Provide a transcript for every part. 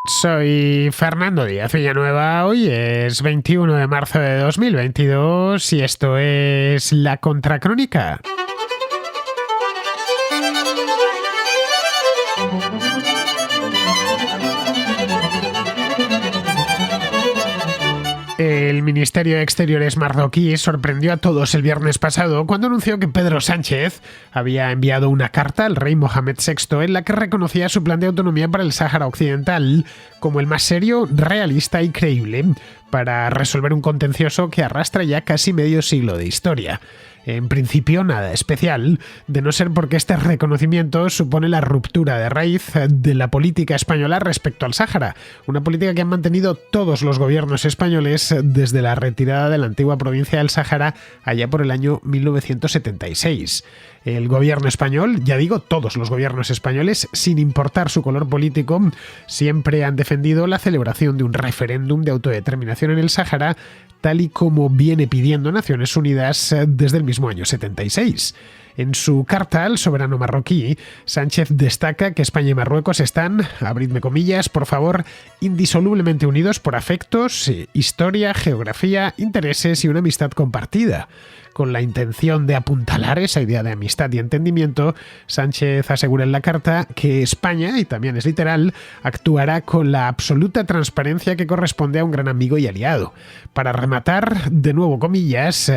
Soy Fernando Díaz Villanueva, hoy es 21 de marzo de 2022 y esto es La Contracrónica. El Ministerio de Exteriores marroquí sorprendió a todos el viernes pasado cuando anunció que Pedro Sánchez había enviado una carta al rey Mohamed VI en la que reconocía su plan de autonomía para el Sáhara Occidental como el más serio, realista y creíble para resolver un contencioso que arrastra ya casi medio siglo de historia. En principio, nada especial, de no ser porque este reconocimiento supone la ruptura de raíz de la política española respecto al Sáhara, una política que han mantenido todos los gobiernos españoles desde la retirada de la antigua provincia del Sáhara allá por el año 1976. El gobierno español, ya digo, todos los gobiernos españoles, sin importar su color político, siempre han defendido la celebración de un referéndum de autodeterminación en el Sáhara, tal y como viene pidiendo Naciones Unidas desde el mismo año 76. En su carta al soberano marroquí, Sánchez destaca que España y Marruecos están, abridme comillas, por favor, indisolublemente unidos por afectos, historia, geografía, intereses y una amistad compartida. Con la intención de apuntalar esa idea de amistad y entendimiento, Sánchez asegura en la carta que España, y también es literal, actuará con la absoluta transparencia que corresponde a un gran amigo y aliado. Para rematar, de nuevo comillas,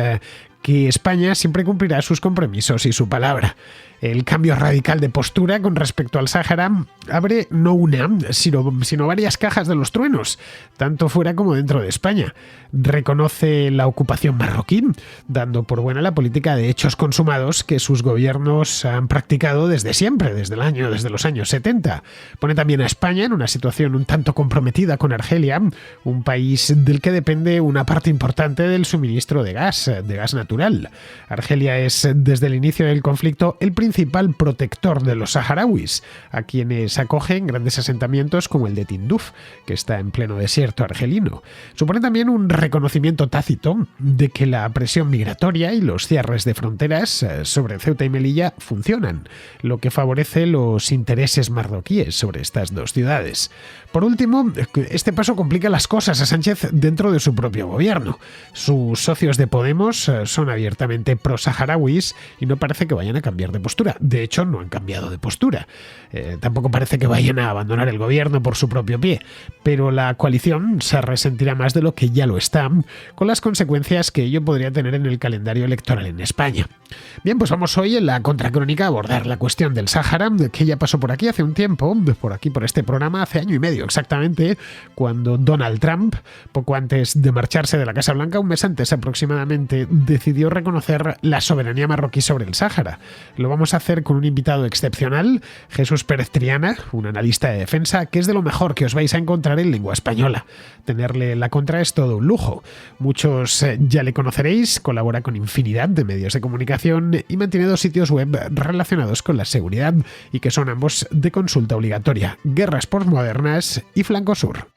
que España siempre cumplirá sus compromisos y su palabra. El cambio radical de postura con respecto al Sáhara abre no una, sino varias cajas de los truenos, tanto fuera como dentro de España. Reconoce la ocupación marroquí, dando por buena la política de hechos consumados que sus gobiernos han practicado desde siempre, desde los años 70. Pone también a España en una situación un tanto comprometida con Argelia, un país del que depende una parte importante del suministro de gas natural. Argelia es, desde el inicio del conflicto, el principal protector de los saharauis, a quienes acogen grandes asentamientos como el de Tinduf, que está en pleno desierto argelino. Supone también un reconocimiento tácito de que la presión migratoria y los cierres de fronteras sobre Ceuta y Melilla funcionan, lo que favorece los intereses marroquíes sobre estas dos ciudades. Por último, este paso complica las cosas a Sánchez dentro de su propio gobierno. Sus socios de Podemos son abiertamente pro-saharauis y no parece que vayan a cambiar de postura. De hecho, no han cambiado de postura. Tampoco parece que vayan a abandonar el gobierno por su propio pie, pero la coalición se resentirá más de lo que ya lo está, con las consecuencias que ello podría tener en el calendario electoral en España. Bien, pues vamos hoy en la Contracrónica a abordar la cuestión del Sáhara, que ya pasó por aquí hace un tiempo, por este programa hace año y medio exactamente, cuando Donald Trump, poco antes de marcharse de la Casa Blanca, un mes antes aproximadamente, decidió reconocer la soberanía marroquí sobre el Sáhara. Lo vamos a hacer con un invitado excepcional, Jesús Pérez Triana, un analista de defensa, que es de lo mejor que os vais a encontrar en lengua española. Tenerle la contra es todo un lujo. Muchos ya le conoceréis, colabora con infinidad de medios de comunicación y mantiene dos sitios web relacionados con la seguridad y que son ambos de consulta obligatoria: Guerras Postmodernas y Flanco Sur.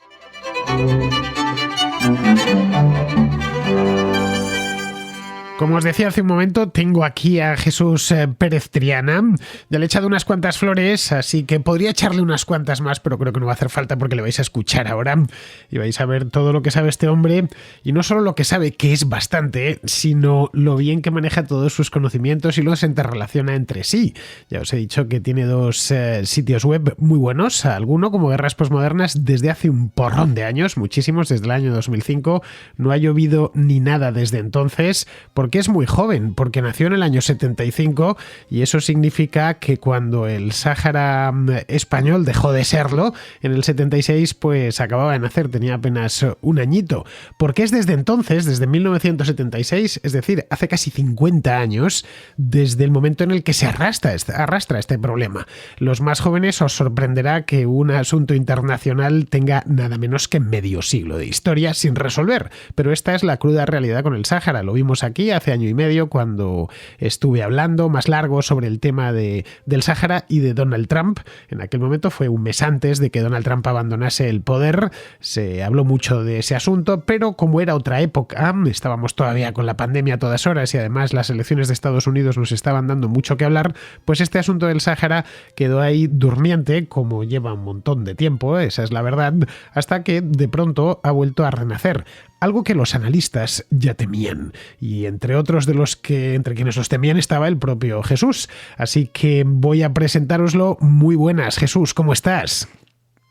Como os decía hace un momento, tengo aquí a Jesús Pérez Triana. Ya le he echado unas cuantas flores, así que podría echarle unas cuantas más, pero creo que no va a hacer falta porque le vais a escuchar ahora y vais a ver todo lo que sabe este hombre. Y no solo lo que sabe, que es bastante, sino lo bien que maneja todos sus conocimientos y los interrelaciona entre sí. Ya os he dicho que tiene dos sitios web muy buenos, alguno como Guerras Postmodernas desde hace un porrón de años, muchísimos, desde el año 2005. No ha llovido ni nada desde entonces, porque es muy joven, porque nació en el año 75 y eso significa que cuando el Sáhara español dejó de serlo, en el 76 pues acababa de nacer, tenía apenas un añito, porque es desde entonces, desde 1976, es decir, hace casi 50 años, desde el momento en el que se arrastra este problema. Los más jóvenes os sorprenderá que un asunto internacional tenga nada menos que medio siglo de historia sin resolver, pero esta es la cruda realidad con el Sáhara. Lo vimos aquí hace año y medio, cuando estuve hablando más largo sobre el tema del Sáhara y de Donald Trump. En aquel momento fue un mes antes de que Donald Trump abandonase el poder. Se habló mucho de ese asunto, pero como era otra época, estábamos todavía con la pandemia a todas horas y además las elecciones de Estados Unidos nos estaban dando mucho que hablar, pues este asunto del Sáhara quedó ahí durmiente, como lleva un montón de tiempo, esa es la verdad, hasta que de pronto ha vuelto a renacer. Algo que los analistas ya temían, y entre otros entre quienes los temían estaba el propio Jesús. Así que voy a presentároslo. Muy buenas, Jesús, ¿cómo estás?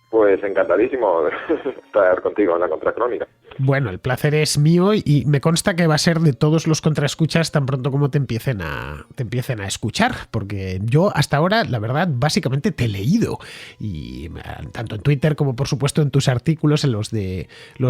Pues encantadísimo de estar contigo en la Contracrónica. Bueno, el placer es mío y me consta que va a ser de todos los contraescuchas tan pronto como te empiecen a escuchar, porque yo hasta ahora, la verdad, básicamente te he leído, y tanto en Twitter como por supuesto en tus artículos, en los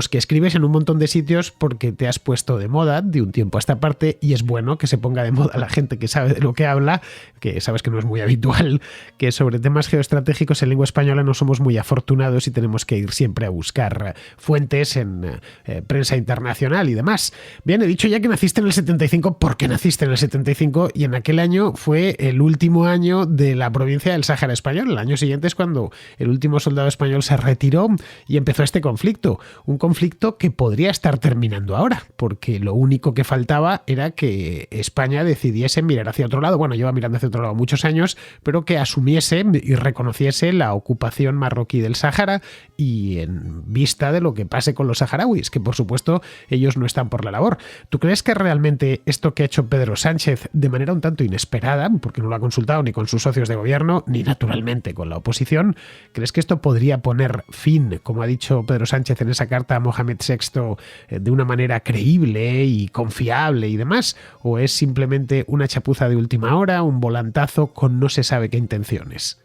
que escribes en un montón de sitios, porque te has puesto de moda de un tiempo a esta parte, y es bueno que se ponga de moda la gente que sabe de lo que habla, que sabes que no es muy habitual, que sobre temas geoestratégicos en lengua española no somos muy afortunados y tenemos que ir siempre a buscar fuentes en prensa internacional y demás. Bien, he dicho ya que naciste en el 75 porque naciste en el 75 y en aquel año fue el último año de la provincia del Sáhara español. El año siguiente es cuando el último soldado español se retiró y empezó este conflicto. Un conflicto que podría estar terminando ahora, porque lo único que faltaba era que España decidiese mirar hacia otro lado. Bueno, lleva mirando hacia otro lado muchos años, pero que asumiese y reconociese la ocupación marroquí del Sáhara, y en vista de lo que pase con los saharauis, que por supuesto ellos no están por la labor. ¿Tú crees que realmente esto que ha hecho Pedro Sánchez de manera un tanto inesperada, porque no lo ha consultado ni con sus socios de gobierno, ni naturalmente con la oposición, crees que esto podría poner fin, como ha dicho Pedro Sánchez en esa carta a Mohamed VI, de una manera creíble y confiable y demás? ¿O es simplemente una chapuza de última hora, un volantazo con no se sabe qué intenciones?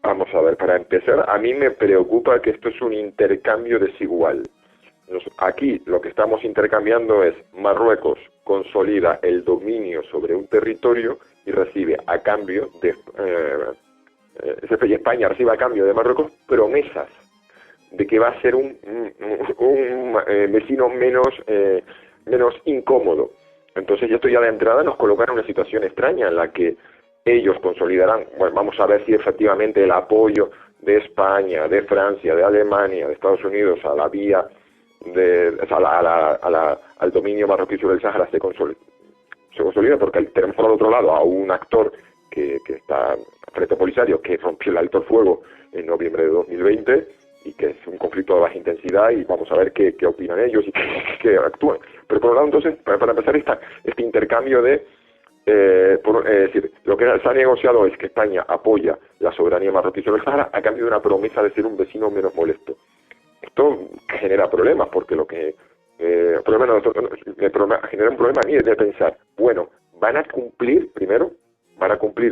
Vamos a ver, para empezar, a mí me preocupa que esto es un intercambio desigual. Aquí lo que estamos intercambiando es Marruecos consolida el dominio sobre un territorio y recibe a cambio de España recibe a cambio de Marruecos promesas de que va a ser un vecino menos incómodo. Entonces esto ya de entrada nos coloca en una situación extraña en la que ellos consolidarán, bueno, vamos a ver si efectivamente el apoyo de España, de Francia, de Alemania, de Estados Unidos a la vía al dominio marroquí sobre el Sáhara se consolida, porque tenemos por el otro lado a un actor que está frente Polisario, que rompió el alto el fuego en noviembre de 2020 y que es un conflicto de baja intensidad, y vamos a ver qué opinan ellos y qué actúan. Pero por lo tanto, entonces, para empezar este intercambio de es decir, lo que se ha negociado es que España apoya la soberanía marroquí sobre el Sáhara a cambio de una promesa de ser un vecino menos molesto. Esto genera problemas, porque lo que genera un problema a mí de pensar, bueno, van a cumplir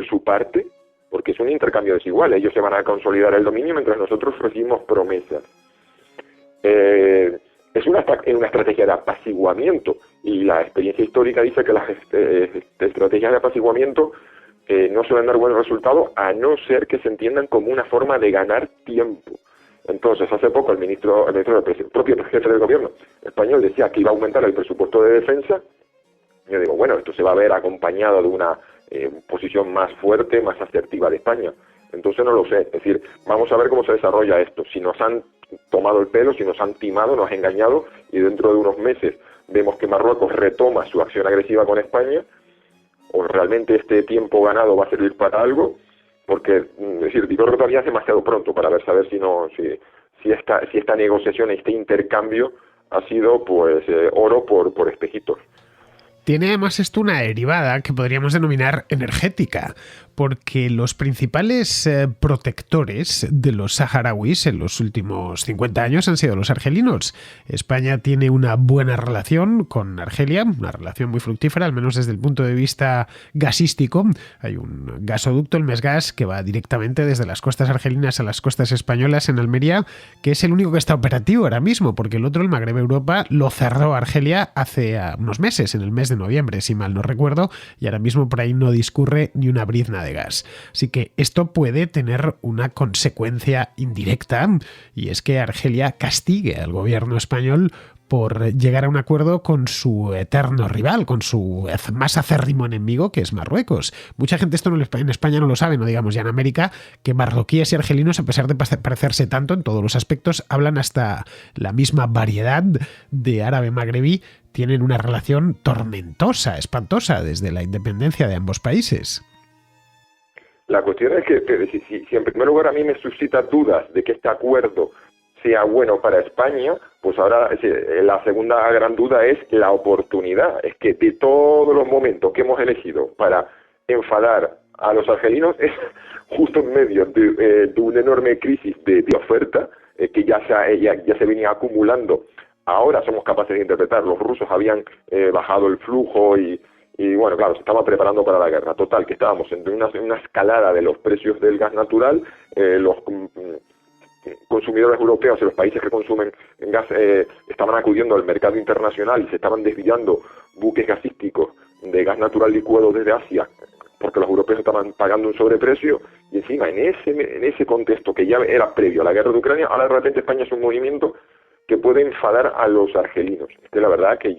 su parte, porque es un intercambio desigual. Ellos se van a consolidar el dominio mientras nosotros recibimos promesas. Es una estrategia de apaciguamiento, y la experiencia histórica dice que las estrategias de apaciguamiento no suelen dar buenos resultados, a no ser que se entiendan como una forma de ganar tiempo. Entonces, hace poco el propio jefe del gobierno español decía que iba a aumentar el presupuesto de defensa. Yo digo, bueno, esto se va a ver acompañado de una posición más fuerte, más asertiva de España. Entonces no lo sé, es decir, vamos a ver cómo se desarrolla esto. Si nos han tomado el pelo, si nos han timado, nos han engañado, y dentro de unos meses vemos que Marruecos retoma su acción agresiva con España, o realmente este tiempo ganado va a servir para algo, porque es decir, yo creo que todavía es demasiado pronto para saber si esta negociación, este intercambio ha sido pues oro por espejitos. Tiene además esto una derivada que podríamos denominar energética, porque los principales protectores de los saharauis en los últimos 50 años han sido los argelinos. España tiene una buena relación con Argelia, una relación muy fructífera, al menos desde el punto de vista gasístico. Hay un gasoducto, el Mesgas, que va directamente desde las costas argelinas a las costas españolas en Almería, que es el único que está operativo ahora mismo, porque el otro, el Magreb Europa, lo cerró Argelia hace unos meses, en el mes de noviembre, si mal no recuerdo, y ahora mismo por ahí no discurre ni una brizna de gas. Así que esto puede tener una consecuencia indirecta, y es que Argelia castigue al gobierno español por llegar a un acuerdo con su eterno rival, con su más acérrimo enemigo, que es Marruecos. Mucha gente esto en España no lo sabe, no digamos ya en América, que marroquíes y argelinos, a pesar de parecerse tanto en todos los aspectos, hablan hasta la misma variedad de árabe magrebí, tienen una relación tormentosa, espantosa, desde la independencia de ambos países. La cuestión es que si en primer lugar a mí me suscita dudas de que este acuerdo sea bueno para España, pues ahora la segunda gran duda es la oportunidad. Es que de todos los momentos que hemos elegido para enfadar a los argelinos es justo en medio de una enorme crisis de oferta que ya se venía acumulando. Ahora somos capaces de interpretar. Los rusos habían bajado el flujo y bueno, claro, se estaba preparando para la guerra. Total, que estábamos en una escalada de los precios del gas natural, los consumidores europeos y los países que consumen gas estaban acudiendo al mercado internacional y se estaban desviando buques gasísticos de gas natural licuado desde Asia porque los europeos estaban pagando un sobreprecio, y encima en ese contexto que ya era previo a la guerra de Ucrania, ahora de repente España es un movimiento que puede enfadar a los argelinos. Que la verdad que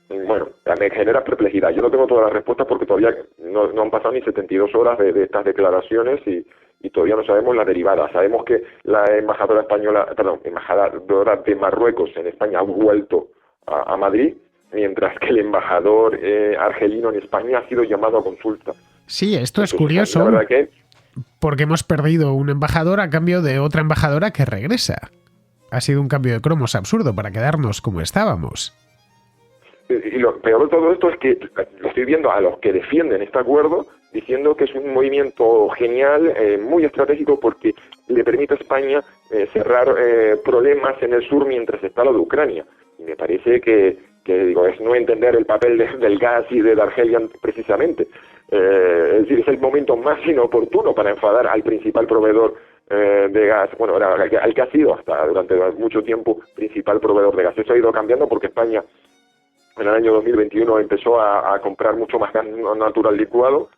bueno, me genera perplejidad. Yo no tengo todas las respuestas porque todavía no han pasado ni 72 horas de estas declaraciones y todavía no sabemos la derivada. Sabemos que la embajadora de Marruecos en España ha vuelto a Madrid, mientras que el embajador argelino en España ha sido llamado a consulta. Sí, esto es curioso, la verdad que porque hemos perdido un embajador a cambio de otra embajadora que regresa. Ha sido un cambio de cromos absurdo para quedarnos como estábamos. Y lo peor de todo esto es que lo estoy viendo a los que defienden este acuerdo diciendo que es un movimiento genial, muy estratégico, porque le permite a España cerrar problemas en el sur mientras está lo de Ucrania. Y me parece que es no entender el papel del gas y de Argelia precisamente. Es decir, es el momento más inoportuno para enfadar al principal proveedor de gas, bueno, al que ha sido hasta durante mucho tiempo principal proveedor de gas. Eso ha ido cambiando porque España en el año 2021 empezó a comprar mucho más gas natural licuado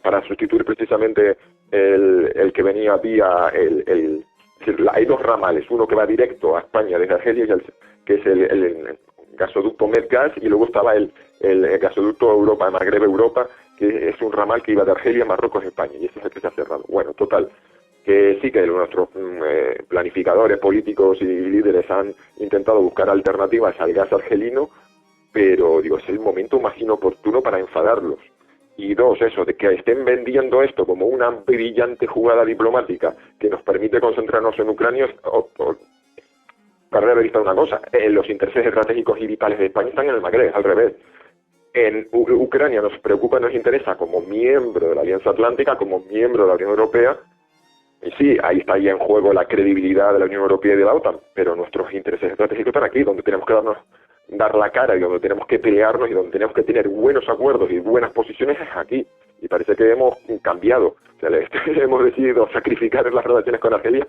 para sustituir precisamente el que venía vía hay dos ramales, uno que va directo a España desde Argelia, que es el gasoducto Medgas, y luego estaba el gasoducto Europa, Magreb-Europa, que es un ramal que iba de Argelia a Marruecos, España, y ese es el que se ha cerrado. Bueno, total, que sí que nuestros planificadores políticos y líderes han intentado buscar alternativas al gas argelino, pero es el momento más inoportuno para enfadarlos. Y dos, eso, de que estén vendiendo esto como una brillante jugada diplomática que nos permite concentrarnos en Ucrania, para haber visto una cosa, los intereses estratégicos y vitales de España están en el Magreb, al revés. En Ucrania nos preocupa, nos interesa como miembro de la Alianza Atlántica, como miembro de la Unión Europea, y sí, ahí está ya en juego la credibilidad de la Unión Europea y de la OTAN, pero nuestros intereses estratégicos están aquí, donde tenemos que dar la cara y donde tenemos que pelearnos y donde tenemos que tener buenos acuerdos y buenas posiciones es aquí. Y parece que hemos cambiado, o sea, hemos decidido sacrificar las relaciones con Argelia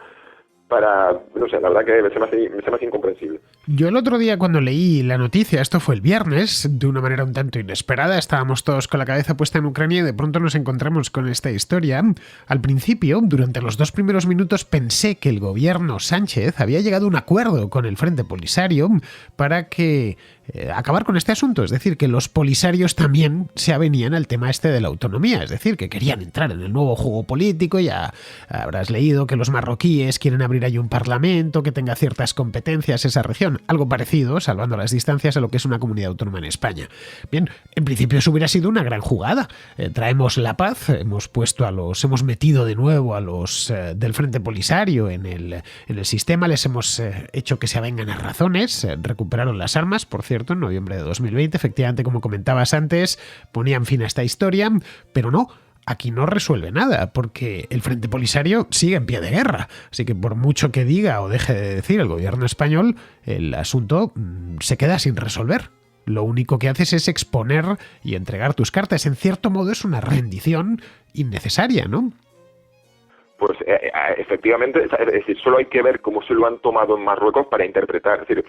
para, no sé, la verdad que se me hace incomprensible. Yo el otro día cuando leí la noticia, esto fue el viernes, de una manera un tanto inesperada, estábamos todos con la cabeza puesta en Ucrania y de pronto nos encontramos con esta historia. Al principio, durante los 2 primeros minutos, pensé que el gobierno Sánchez había llegado a un acuerdo con el Frente Polisario para que acabar con este asunto, es decir, que los polisarios también se avenían al tema este de la autonomía, es decir, que querían entrar en el nuevo juego político. Ya habrás leído que los marroquíes quieren abrir ahí un parlamento que tenga ciertas competencias esa región, algo parecido, salvando las distancias, a lo que es una comunidad autónoma en España. Bien, en principio eso hubiera sido una gran jugada. Traemos la paz, hemos metido de nuevo a los del Frente Polisario en el sistema, les hemos hecho que se avengan a razones, recuperaron las armas, por cierto, en noviembre de 2020, efectivamente, como comentabas antes, ponían fin a esta historia, pero no. Aquí no resuelve nada, porque el Frente Polisario sigue en pie de guerra. Así que por mucho que diga o deje de decir el gobierno español, el asunto se queda sin resolver. Lo único que haces es exponer y entregar tus cartas. En cierto modo es una rendición innecesaria, ¿no? Pues efectivamente, es decir, solo hay que ver cómo se lo han tomado en Marruecos para interpretar. Es decir,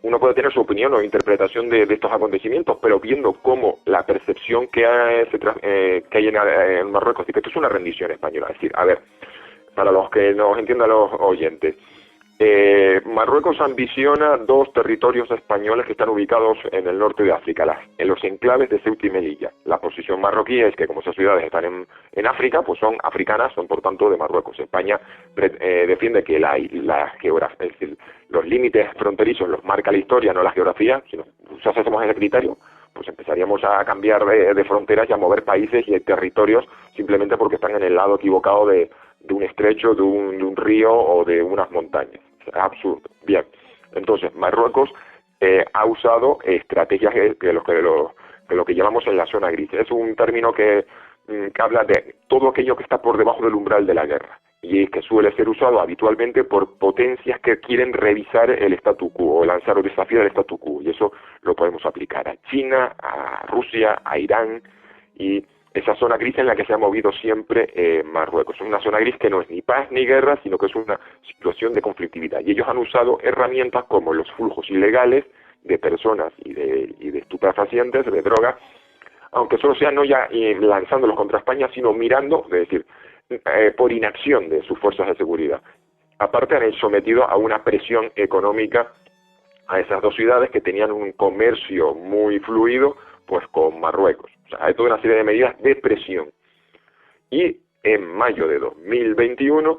uno puede tener su opinión o interpretación de estos acontecimientos, pero viendo cómo la percepción que hay en Marruecos, y que esto es una rendición española. Es decir, a ver, para los que nos entiendan los oyentes, Marruecos ambiciona dos territorios españoles que están ubicados en el norte de África, en los enclaves de Ceuta y Melilla. La posición marroquí es que como esas ciudades están en África, pues son africanas, son por tanto de Marruecos. España defiende que la geografía, es decir, los límites fronterizos los marca la historia, no la geografía. Si nosotros hacemos ese criterio, pues empezaríamos a cambiar de fronteras y a mover países y territorios simplemente porque están en el lado equivocado de un estrecho, de un río o de unas montañas. Es absurdo. Bien, entonces Marruecos ha usado estrategias que lo que llamamos en la zona gris. Es un término que habla de todo aquello que está por debajo del umbral de la guerra y que suele ser usado habitualmente por potencias que quieren revisar el statu quo o lanzar o desafiar el statu quo, y eso lo podemos aplicar a China, a Rusia, a Irán, y esa zona gris en la que se ha movido siempre Marruecos. Es una zona gris que no es ni paz ni guerra, sino que es una situación de conflictividad. Y ellos han usado herramientas como los flujos ilegales de personas y de estupefacientes, de drogas, aunque solo sea no ya lanzándolos contra España, sino mirando, es decir, por inacción de sus fuerzas de seguridad. Aparte han sometido a una presión económica a esas dos ciudades que tenían un comercio muy fluido pues con Marruecos. O sea, hay toda una serie de medidas de presión. Y en mayo de 2021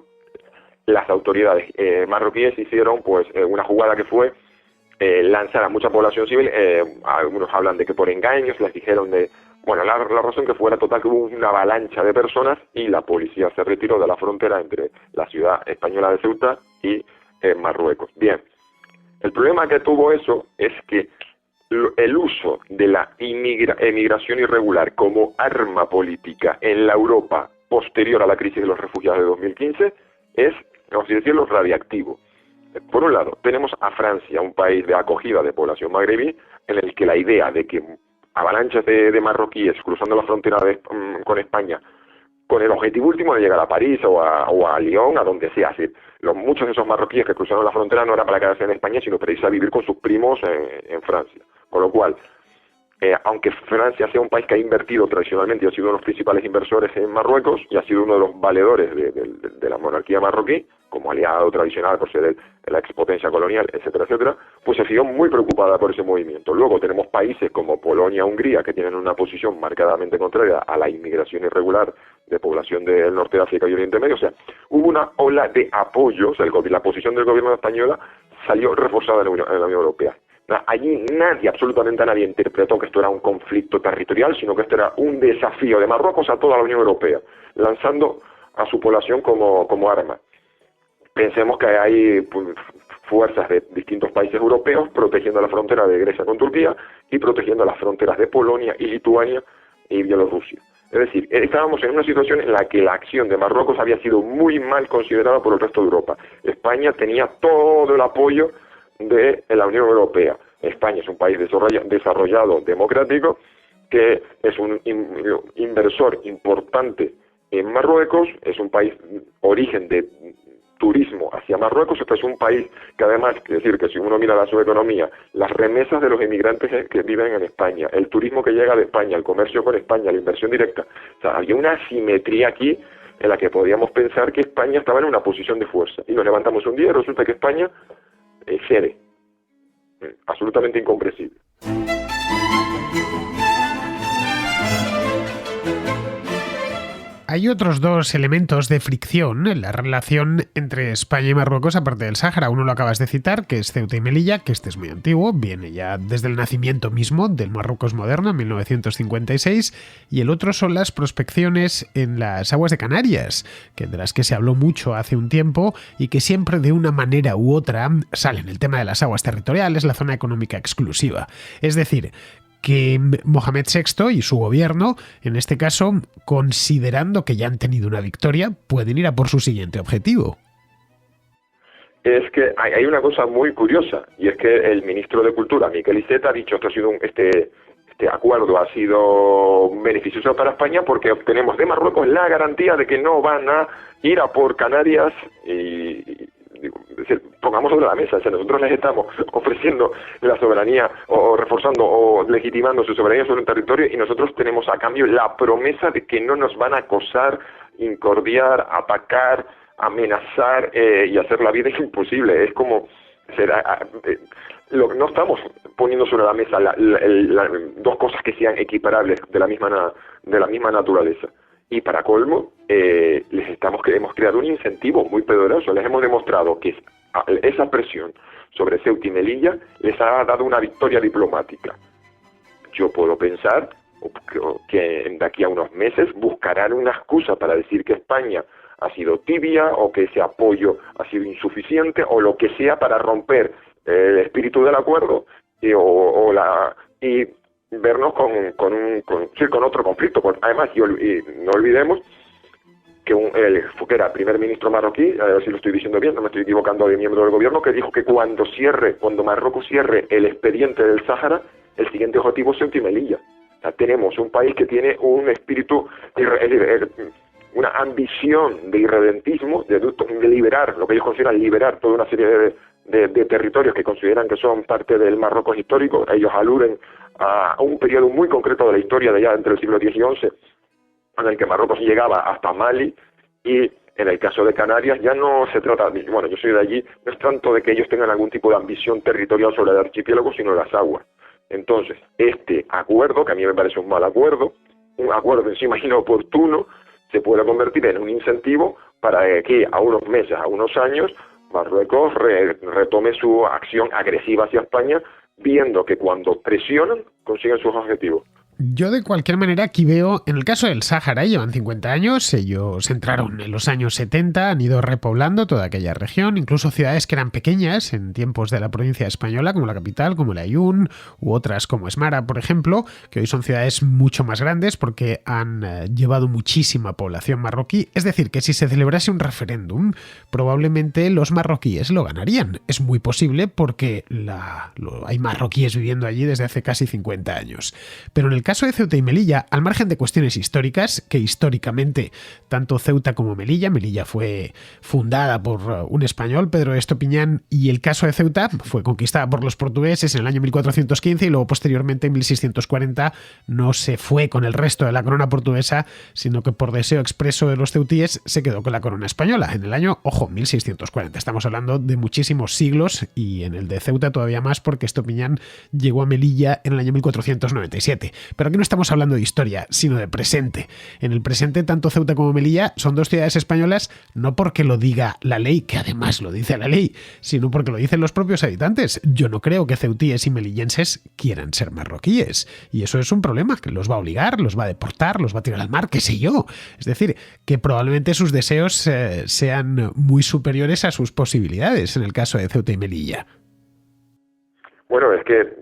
las autoridades marroquíes hicieron pues una jugada que fue lanzar a mucha población civil. Algunos hablan de que por engaños les dijeron de... Bueno, la razón que fuera total que hubo una avalancha de personas y la policía se retiró de la frontera entre la ciudad española de Ceuta y Marruecos. Bien, el problema que tuvo eso es que el uso de la emigración irregular como arma política en la Europa posterior a la crisis de los refugiados de 2015 es, vamos a decirlo, radiactivo. Por un lado, tenemos a Francia, un país de acogida de población magrebí, en el que la idea de que avalanchas de marroquíes cruzando la frontera con España, con el objetivo último de llegar a París o a Lyon, a donde sea. Así, muchos de esos marroquíes que cruzaron la frontera no era para quedarse en España, sino para irse a vivir con sus primos en Francia. Con lo cual, aunque Francia sea un país que ha invertido tradicionalmente y ha sido uno de los principales inversores en Marruecos y ha sido uno de los valedores de la monarquía marroquí, como aliado tradicional por ser la expotencia colonial, etcétera, etcétera, pues se vio muy preocupada por ese movimiento. Luego tenemos países como Polonia, Hungría, que tienen una posición marcadamente contraria a la inmigración irregular de población del norte de África y Oriente Medio. O sea, hubo una ola de apoyo, o sea, la posición del gobierno español salió reforzada en la Unión Europea. Allí absolutamente nadie interpretó que esto era un conflicto territorial, sino que esto era un desafío de Marruecos a toda la Unión Europea, lanzando a su población como arma. Pensemos que hay fuerzas de distintos países europeos protegiendo la frontera de Grecia con Turquía y protegiendo las fronteras de Polonia y Lituania y Bielorrusia. Es decir, estábamos en una situación en la que la acción de Marruecos había sido muy mal considerada por el resto de Europa. España tenía todo el apoyo de la Unión Europea. España es un país desarrollado, democrático, que es un inversor importante en Marruecos, es un país origen de turismo hacia Marruecos. Este es un país que además, es decir, que si uno mira su economía, las remesas de los inmigrantes que viven en España, el turismo que llega de España, el comercio con España, la inversión directa, o sea, había una asimetría aquí en la que podíamos pensar que España estaba en una posición de fuerza. Y nos levantamos un día y resulta que España cede. Absolutamente incomprensible. Hay otros dos elementos de fricción en la relación entre España y Marruecos aparte del Sáhara. Uno lo acabas de citar, que es Ceuta y Melilla, que este es muy antiguo, viene ya desde el nacimiento mismo del Marruecos moderno, en 1956, y el otro son las prospecciones en las aguas de Canarias, de las que se habló mucho hace un tiempo y que siempre de una manera u otra salen. El tema de las aguas territoriales, la zona económica exclusiva. Es decir, que Mohamed VI y su gobierno, en este caso, considerando que ya han tenido una victoria, pueden ir a por su siguiente objetivo. Es que hay una cosa muy curiosa, y es que el ministro de Cultura, Miquel Iceta, ha dicho este acuerdo ha sido beneficioso para España porque obtenemos de Marruecos la garantía de que no van a ir a por Canarias es decir, pongamos sobre la mesa, o sea, nosotros les estamos ofreciendo la soberanía o reforzando o legitimando su soberanía sobre un territorio y nosotros tenemos a cambio la promesa de que no nos van a acosar, incordiar, atacar, amenazar y hacer la vida imposible. Es como no estamos poniendo sobre la mesa dos cosas que sean equiparables de la misma naturaleza. Y para colmo, hemos creado un incentivo muy poderoso. Les hemos demostrado que esa presión sobre Ceuta y Melilla les ha dado una victoria diplomática. Yo puedo pensar que de aquí a unos meses buscarán una excusa para decir que España ha sido tibia o que ese apoyo ha sido insuficiente o lo que sea para romper el espíritu del acuerdo y vernos con otro conflicto. Además, y no olvidemos que que era primer ministro marroquí, a ver si lo estoy diciendo bien, no me estoy equivocando, de miembro del gobierno, que dijo que cuando Marruecos cierre el expediente del Sáhara, el siguiente objetivo es Ceuta y Melilla. O sea, tenemos un país que tiene un espíritu, una ambición de irredentismo, de liberar, lo que ellos consideran liberar toda una serie de territorios que consideran que son parte del Marruecos histórico. Ellos aluden a un periodo muy concreto de la historia de ya entre el siglo X y XI, en el que Marruecos llegaba hasta Mali, y en el caso de Canarias ya no se trata, bueno, yo soy de allí, no es tanto de que ellos tengan algún tipo de ambición territorial sobre el archipiélago, sino las aguas. Entonces, este acuerdo, que a mí me parece un mal acuerdo, un acuerdo encima inoportuno, se puede convertir en un incentivo para que a unos meses, a unos años, Marruecos retome su acción agresiva hacia España, viendo que cuando presionan consiguen sus objetivos. Yo de cualquier manera aquí veo, en el caso del Sáhara, llevan 50 años, ellos entraron en los años 70, han ido repoblando toda aquella región, incluso ciudades que eran pequeñas en tiempos de la provincia española, como la capital, como el Aaiún, u otras como Esmara, por ejemplo, que hoy son ciudades mucho más grandes porque han llevado muchísima población marroquí. Es decir, que si se celebrase un referéndum, probablemente los marroquíes lo ganarían. Es muy posible porque hay marroquíes viviendo allí desde hace casi 50 años. Pero en el caso de Ceuta y Melilla, al margen de cuestiones históricas, que históricamente tanto Ceuta como Melilla fue fundada por un español, Pedro de Estopiñán, y el caso de Ceuta fue conquistada por los portugueses en el año 1415 y luego posteriormente en 1640 no se fue con el resto de la corona portuguesa, sino que por deseo expreso de los ceutíes se quedó con la corona española en el año, 1640. Estamos hablando de muchísimos siglos y en el de Ceuta todavía más porque Estopiñán llegó a Melilla en el año 1497. Pero aquí no estamos hablando de historia, sino de presente. En el presente, tanto Ceuta como Melilla son dos ciudades españolas, no porque lo diga la ley, que además lo dice la ley, sino porque lo dicen los propios habitantes. Yo no creo que ceutíes y melillenses quieran ser marroquíes. Y eso es un problema, que los va a obligar, los va a deportar, los va a tirar al mar, qué sé yo. Es decir, que probablemente sus deseos sean muy superiores a sus posibilidades en el caso de Ceuta y Melilla. Bueno, es que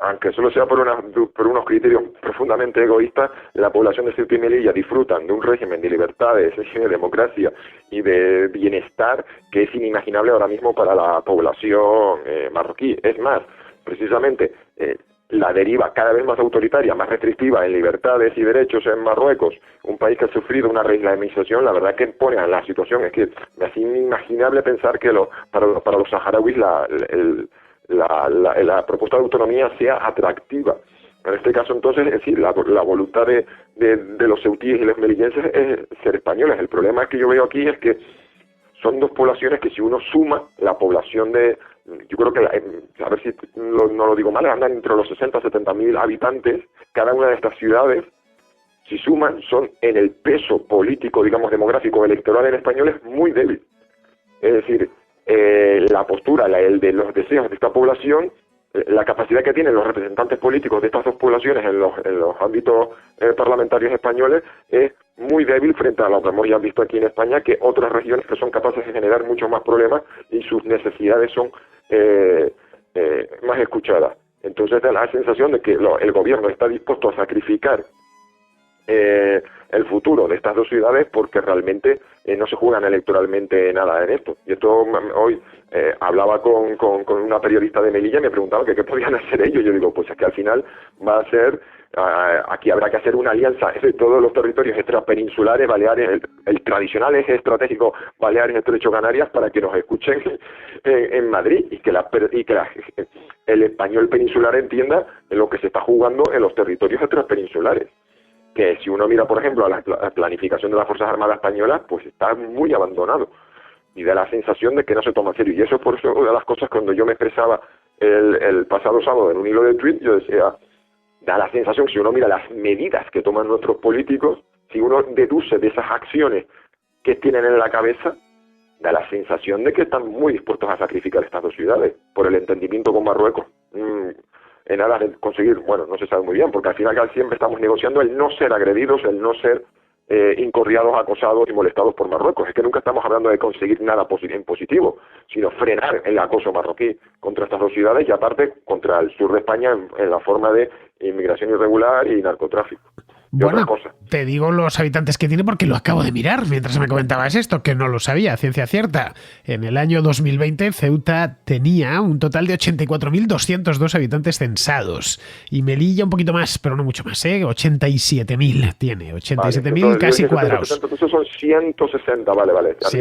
aunque solo sea por unos criterios profundamente egoístas, la población de Ceuta y Melilla disfrutan de un régimen de libertades, de democracia y de bienestar que es inimaginable ahora mismo para la población marroquí. Es más, precisamente la deriva cada vez más autoritaria, más restrictiva en libertades y derechos en Marruecos, un país que ha sufrido una reislamización, la verdad que pone a la situación, es que es inimaginable pensar que para los saharauis la propuesta de autonomía sea atractiva. En este caso, entonces, es decir, la voluntad de los ceutíes y los melillenses es ser españoles. El problema que yo veo aquí es que son dos poblaciones que si uno suma la población yo creo que, a ver si no lo digo mal, andan entre los 60 y 70 mil habitantes, cada una de estas ciudades, si suman, son en el peso político, digamos, demográfico, electoral en español es muy débil. Es decir, la postura, el de los deseos de esta población, la capacidad que tienen los representantes políticos de estas dos poblaciones en los ámbitos parlamentarios españoles es muy débil frente a lo que hemos ya visto aquí en España, que otras regiones que son capaces de generar muchos más problemas y sus necesidades son más escuchadas. Entonces da la sensación de que el gobierno está dispuesto a sacrificar el futuro de estas dos ciudades porque realmente no se juegan electoralmente nada en esto. Y esto hoy hablaba con una periodista de Melilla y me preguntaba que qué podían hacer ellos. Yo digo, pues es que al final va a ser, aquí habrá que hacer una alianza de todos los territorios extrapeninsulares, Baleares, el tradicional eje estratégico Baleares, Estrecho Canarias, para que nos escuchen en Madrid y que el español peninsular entienda lo que se está jugando en los territorios extrapeninsulares. Que si uno mira, por ejemplo, a la planificación de las Fuerzas Armadas Españolas, pues está muy abandonado. y da la sensación de que no se toma en serio. Y eso es por eso una de las cosas cuando yo me expresaba el pasado sábado en un hilo de tweet, yo decía, da la sensación, si uno mira las medidas que toman nuestros políticos, si uno deduce de esas acciones que tienen en la cabeza, da la sensación de que están muy dispuestos a sacrificar estas dos ciudades por el entendimiento con Marruecos. En aras de conseguir, bueno, no se sabe muy bien, porque al final siempre estamos negociando el no ser agredidos, el no ser incordiados, acosados y molestados por Marruecos. Es que nunca estamos hablando de conseguir nada en positivo, sino frenar el acoso marroquí contra estas dos ciudades y aparte contra el sur de España en la forma de inmigración irregular y narcotráfico. Bueno, te digo los habitantes que tiene porque lo acabo de mirar mientras me comentabas esto, que no lo sabía, ciencia cierta. En el año 2020 Ceuta tenía un total de 84.202 habitantes censados y Melilla un poquito más, pero no mucho más, 87.000 tiene, 87.000 vale, casi cuadrados. Entonces son 160, vale. Sí.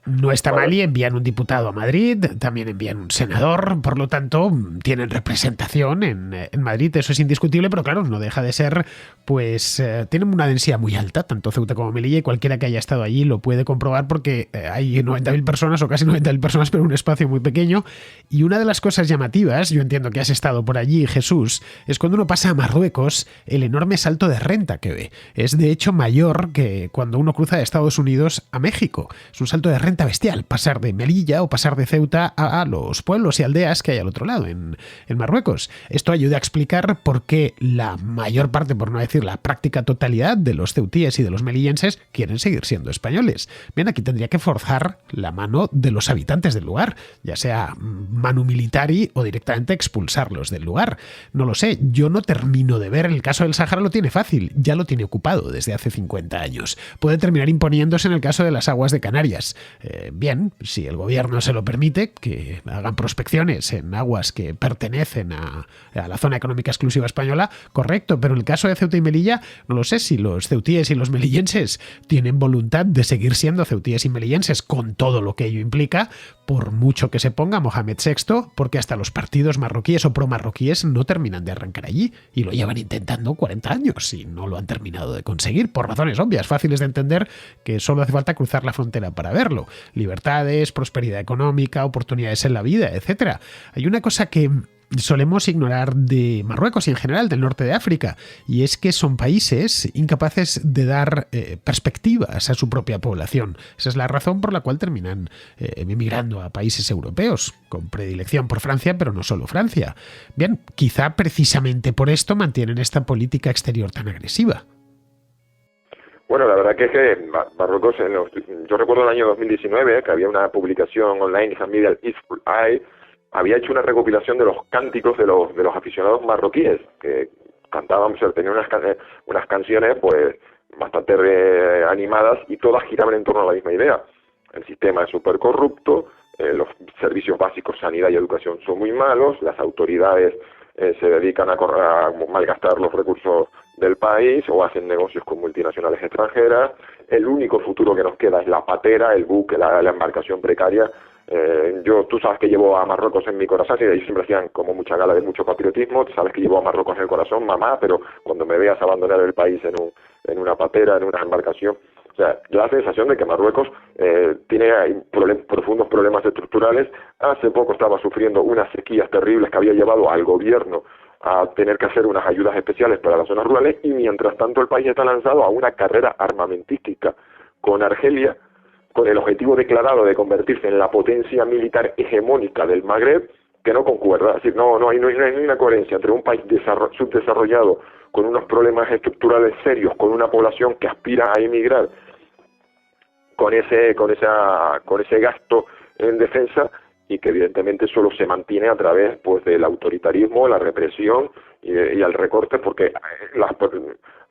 No está mal y envían un diputado a Madrid, también envían un senador, por lo tanto tienen representación en Madrid, eso es indiscutible, pero claro, no deja de ser, pues tienen una densidad muy alta, tanto Ceuta como Melilla, y cualquiera que haya estado allí lo puede comprobar porque hay 90.000 personas o casi 90.000 personas, pero un espacio muy pequeño. Y una de las cosas llamativas, yo entiendo que has estado por allí, Jesús, es cuando uno pasa a Marruecos, el enorme salto de renta que ve. Es de hecho mayor que cuando uno cruza de Estados Unidos a México. Es un salto de renta bestial, pasar de Melilla o pasar de Ceuta a los pueblos y aldeas que hay al otro lado, en Marruecos. Esto ayuda a explicar por qué la mayor parte, por no decir la práctica totalidad de los ceutíes y de los melillenses quieren seguir siendo españoles. Bien, aquí tendría que forzar la mano de los habitantes del lugar, ya sea manu militari o directamente expulsarlos del lugar. No lo sé, yo no termino de ver. El caso del Sáhara lo tiene fácil, ya lo tiene ocupado desde hace 50 años. Puede terminar imponiéndose en el caso de las aguas de Canarias. Bien, si el gobierno se lo permite, que hagan prospecciones en aguas que pertenecen a la zona económica exclusiva española, correcto, pero en el caso de Ceuta y Melilla, no lo sé si los ceutíes y los melillenses tienen voluntad de seguir siendo ceutíes y melillenses con todo lo que ello implica, por mucho que se ponga Mohamed VI, porque hasta los partidos marroquíes o pro-marroquíes no terminan de arrancar allí y lo llevan intentando 40 años y no lo han terminado de conseguir, por razones obvias, fáciles de entender, que solo hace falta cruzar la frontera para verlo. Libertades, prosperidad económica, oportunidades en la vida, etcétera. Hay una cosa que solemos ignorar de Marruecos y en general del norte de África, y es que son países incapaces de dar perspectivas a su propia población. Esa es la razón por la cual terminan emigrando a países europeos, con predilección por Francia, pero no solo Francia. Bien, quizá precisamente por esto mantienen esta política exterior tan agresiva. Bueno, la verdad que es que Marruecos, yo recuerdo el año 2019 que había una publicación online, Media Eastful Eye, había hecho una recopilación de los cánticos de los aficionados marroquíes que cantaban, tenían unas canciones pues bastante animadas y todas giraban en torno a la misma idea. El sistema es súper corrupto, los servicios básicos, sanidad y educación son muy malos, las autoridades se dedican a malgastar los recursos del país o hacen negocios con multinacionales extranjeras. El único futuro que nos queda es la patera, el buque, la embarcación precaria. Tú sabes que llevo a Marruecos en mi corazón, y ellos siempre hacían como mucha gala de mucho patriotismo. Sabes que llevo a Marruecos en el corazón, mamá, pero cuando me veas abandonar el país en una patera, en una embarcación, o sea, la sensación de que Marruecos tiene profundos problemas estructurales. Hace poco estaba sufriendo unas sequías terribles que había llevado al gobierno a tener que hacer unas ayudas especiales para las zonas rurales, y mientras tanto el país está lanzado a una carrera armamentística con Argelia, con el objetivo declarado de convertirse en la potencia militar hegemónica del Magreb, que no concuerda. Es decir, no hay una coherencia entre un país subdesarrollado con unos problemas estructurales serios, con una población que aspira a emigrar, con ese gasto en defensa, y que evidentemente solo se mantiene a través pues del autoritarismo, la represión y el recorte, porque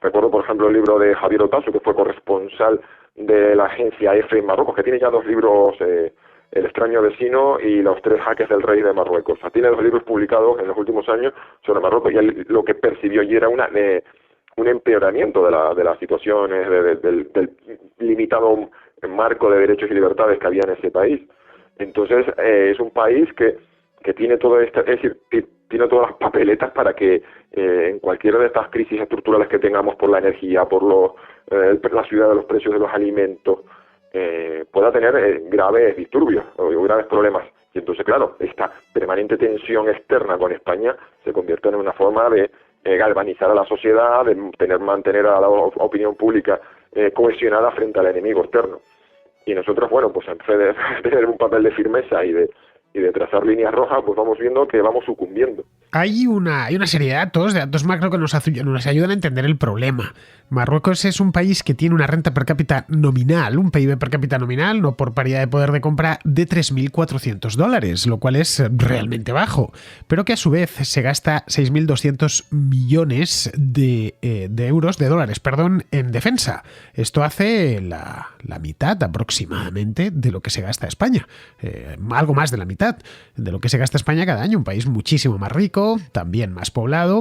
recuerdo por ejemplo el libro de Javier Otazu, que fue corresponsal de la agencia EFE en Marruecos, que tiene ya 2 libros, El extraño vecino y Los 3 jaques del rey de Marruecos. O sea, tiene 2 libros publicados en los últimos años sobre Marruecos, y él lo que percibió allí era un empeoramiento de las situaciones, del limitado marco de derechos y libertades que había en ese país. Entonces, es un país que tiene todo esto, es decir, tiene todas las papeletas para que en cualquiera de estas crisis estructurales que tengamos por la energía, por la subida de los precios de los alimentos, pueda tener graves disturbios o graves problemas. Y entonces, claro, esta permanente tensión externa con España se convierte en una forma de galvanizar a la sociedad, de mantener a la opinión pública cohesionada frente al enemigo externo. Y nosotros, bueno, pues en vez de tener un papel de firmeza y de trazar líneas rojas, pues vamos viendo que vamos sucumbiendo. Hay una serie de datos macro que nos ayudan a entender el problema. Marruecos es un país que tiene una renta per cápita nominal, un PIB per cápita nominal, no por paridad de poder de compra, de $3.400, lo cual es realmente bajo, pero que a su vez se gasta 6.200 millones de dólares, en defensa. Esto hace la mitad aproximadamente de lo que se gasta España, algo más de la mitad de lo que se gasta España cada año, un país muchísimo más rico, también más poblado.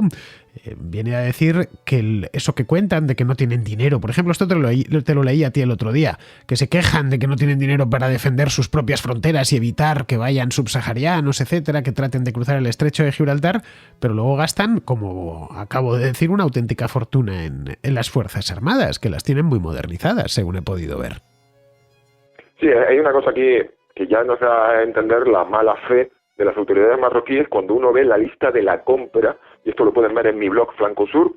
Viene a decir que eso que cuentan de que no tienen dinero, por ejemplo, esto te lo leí a ti el otro día, que se quejan de que no tienen dinero para defender sus propias fronteras y evitar que vayan subsaharianos, etcétera, que traten de cruzar el estrecho de Gibraltar, pero luego gastan, como acabo de decir, una auténtica fortuna en las Fuerzas Armadas, que las tienen muy modernizadas, según he podido ver. Sí, hay una cosa aquí que ya nos da a entender la mala fe de las autoridades marroquíes cuando uno ve la lista de la compra, y esto lo pueden ver en mi blog Flancosur,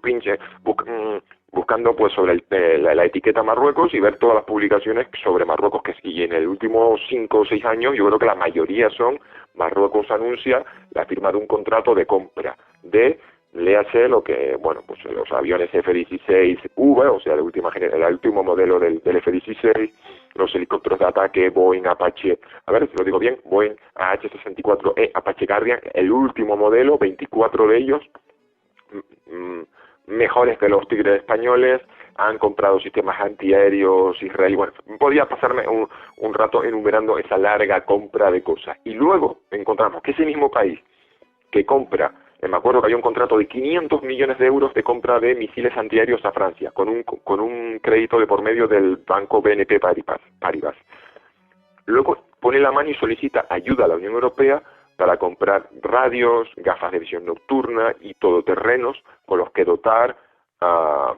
buscando pues sobre la etiqueta Marruecos y ver todas las publicaciones sobre Marruecos, y en el último 5 o 6 años yo creo que la mayoría son Marruecos anuncia la firma de un contrato de compra de, léase lo que, bueno, pues los aviones F-16V, o sea, el último modelo del F-16, los helicópteros de ataque Boeing Apache, a ver si lo digo bien, Boeing AH-64E Apache Guardian, el último modelo, 24 de ellos, mejores que los Tigres españoles, han comprado sistemas antiaéreos israelíes. Bueno, podía pasarme un rato enumerando esa larga compra de cosas. Y luego encontramos que ese mismo país que compra, me acuerdo que había un contrato de 500 millones de euros de compra de misiles antiaéreos a Francia, con un crédito de por medio del banco BNP Paribas. Luego pone la mano y solicita ayuda a la Unión Europea para comprar radios, gafas de visión nocturna y todoterrenos con los que dotar a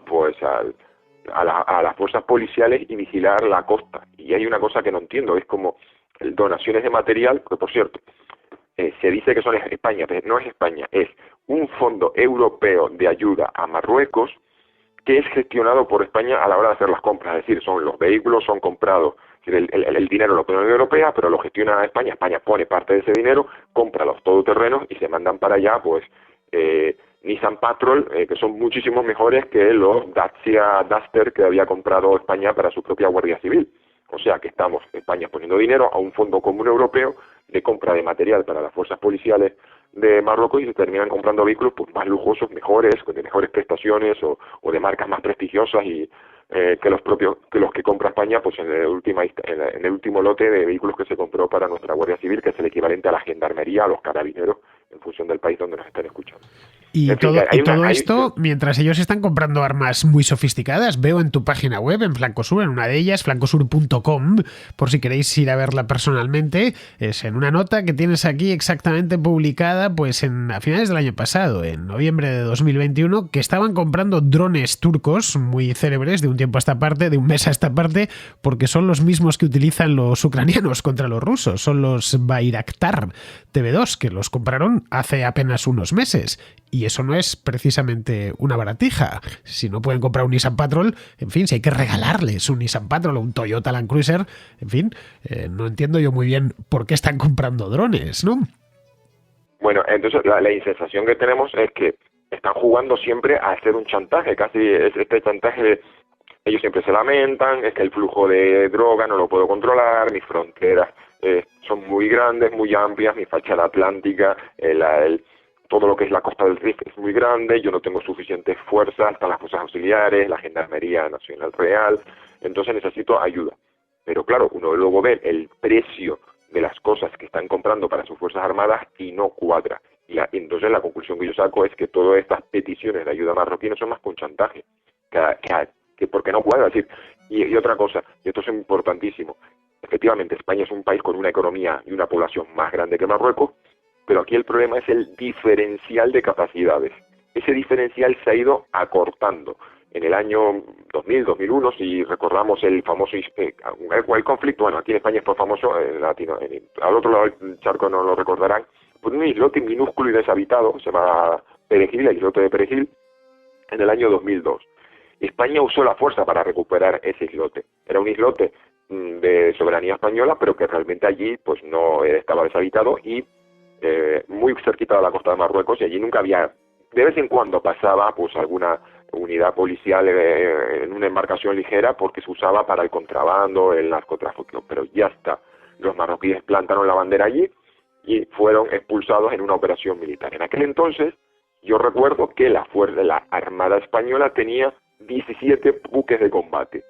las fuerzas policiales y vigilar la costa. Y hay una cosa que no entiendo, es como donaciones de material, que por cierto, se dice que son España, pero no es España, es un fondo europeo de ayuda a Marruecos que es gestionado por España a la hora de hacer las compras, es decir, los vehículos son comprados, el dinero lo pone la Unión Europea, pero lo gestiona España pone parte de ese dinero, compra los todoterrenos y se mandan para allá, pues, Nissan Patrol, que son muchísimo mejores que los Dacia Duster que había comprado España para su propia Guardia Civil. O sea que estamos, España, poniendo dinero a un fondo común europeo de compra de material para las fuerzas policiales de Marruecos y se terminan comprando vehículos pues más lujosos, mejores, con de mejores prestaciones o de marcas más prestigiosas y que los que compra España pues en el último lote de vehículos que se compró para nuestra Guardia Civil, que es el equivalente a la gendarmería, a los carabineros, en función del país donde nos estén escuchando. Y todo esto, mientras ellos están comprando armas muy sofisticadas, veo en tu página web, en Flancosur, en una de ellas, flancosur.com, por si queréis ir a verla personalmente, es en una nota que tienes aquí exactamente publicada pues a finales del año pasado, en noviembre de 2021, que estaban comprando drones turcos muy célebres de un tiempo a esta parte, de un mes a esta parte, porque son los mismos que utilizan los ucranianos contra los rusos, son los Bayraktar TV2, que los compraron hace apenas unos meses. Y eso no es precisamente una baratija. Si no pueden comprar un Nissan Patrol, en fin, si hay que regalarles un Nissan Patrol o un Toyota Land Cruiser, en fin, no entiendo yo muy bien por qué están comprando drones, ¿no? Bueno, entonces la sensación que tenemos es que están jugando siempre a hacer un chantaje, casi es este chantaje, ellos siempre se lamentan, es que el flujo de droga no lo puedo controlar, mis fronteras son muy grandes, muy amplias, mi fachada atlántica, todo lo que es la costa del Rif es muy grande, yo no tengo suficientes fuerzas, están las fuerzas auxiliares, la Gendarmería Nacional Real, entonces necesito ayuda. Pero claro, uno luego ve el precio de las cosas que están comprando para sus Fuerzas Armadas y no cuadra. Y entonces la conclusión que yo saco es que todas estas peticiones de ayuda marroquí no son más que un chantaje, que porque no cuadra. Es decir, y otra cosa, y esto es importantísimo, efectivamente España es un país con una economía y una población más grande que Marruecos, pero aquí el problema es el diferencial de capacidades. Ese diferencial se ha ido acortando. en el año 2000, 2001, si recordamos el famoso el conflicto, bueno, aquí en España fue famoso, al otro lado del charco no lo recordarán, pues un islote minúsculo y deshabitado, se llama Perejil, el islote de Perejil, en el año 2002. España usó la fuerza para recuperar ese islote. Era un islote de soberanía española, pero que realmente allí pues no estaba deshabitado y muy cerquita de la costa de Marruecos, y allí nunca había, de vez en cuando pasaba pues alguna unidad policial en una embarcación ligera porque se usaba para el contrabando, el narcotráfico, pero ya está. Los marroquíes plantaron la bandera allí y fueron expulsados en una operación militar. En aquel entonces yo recuerdo que la Armada Española tenía 17 buques de combate,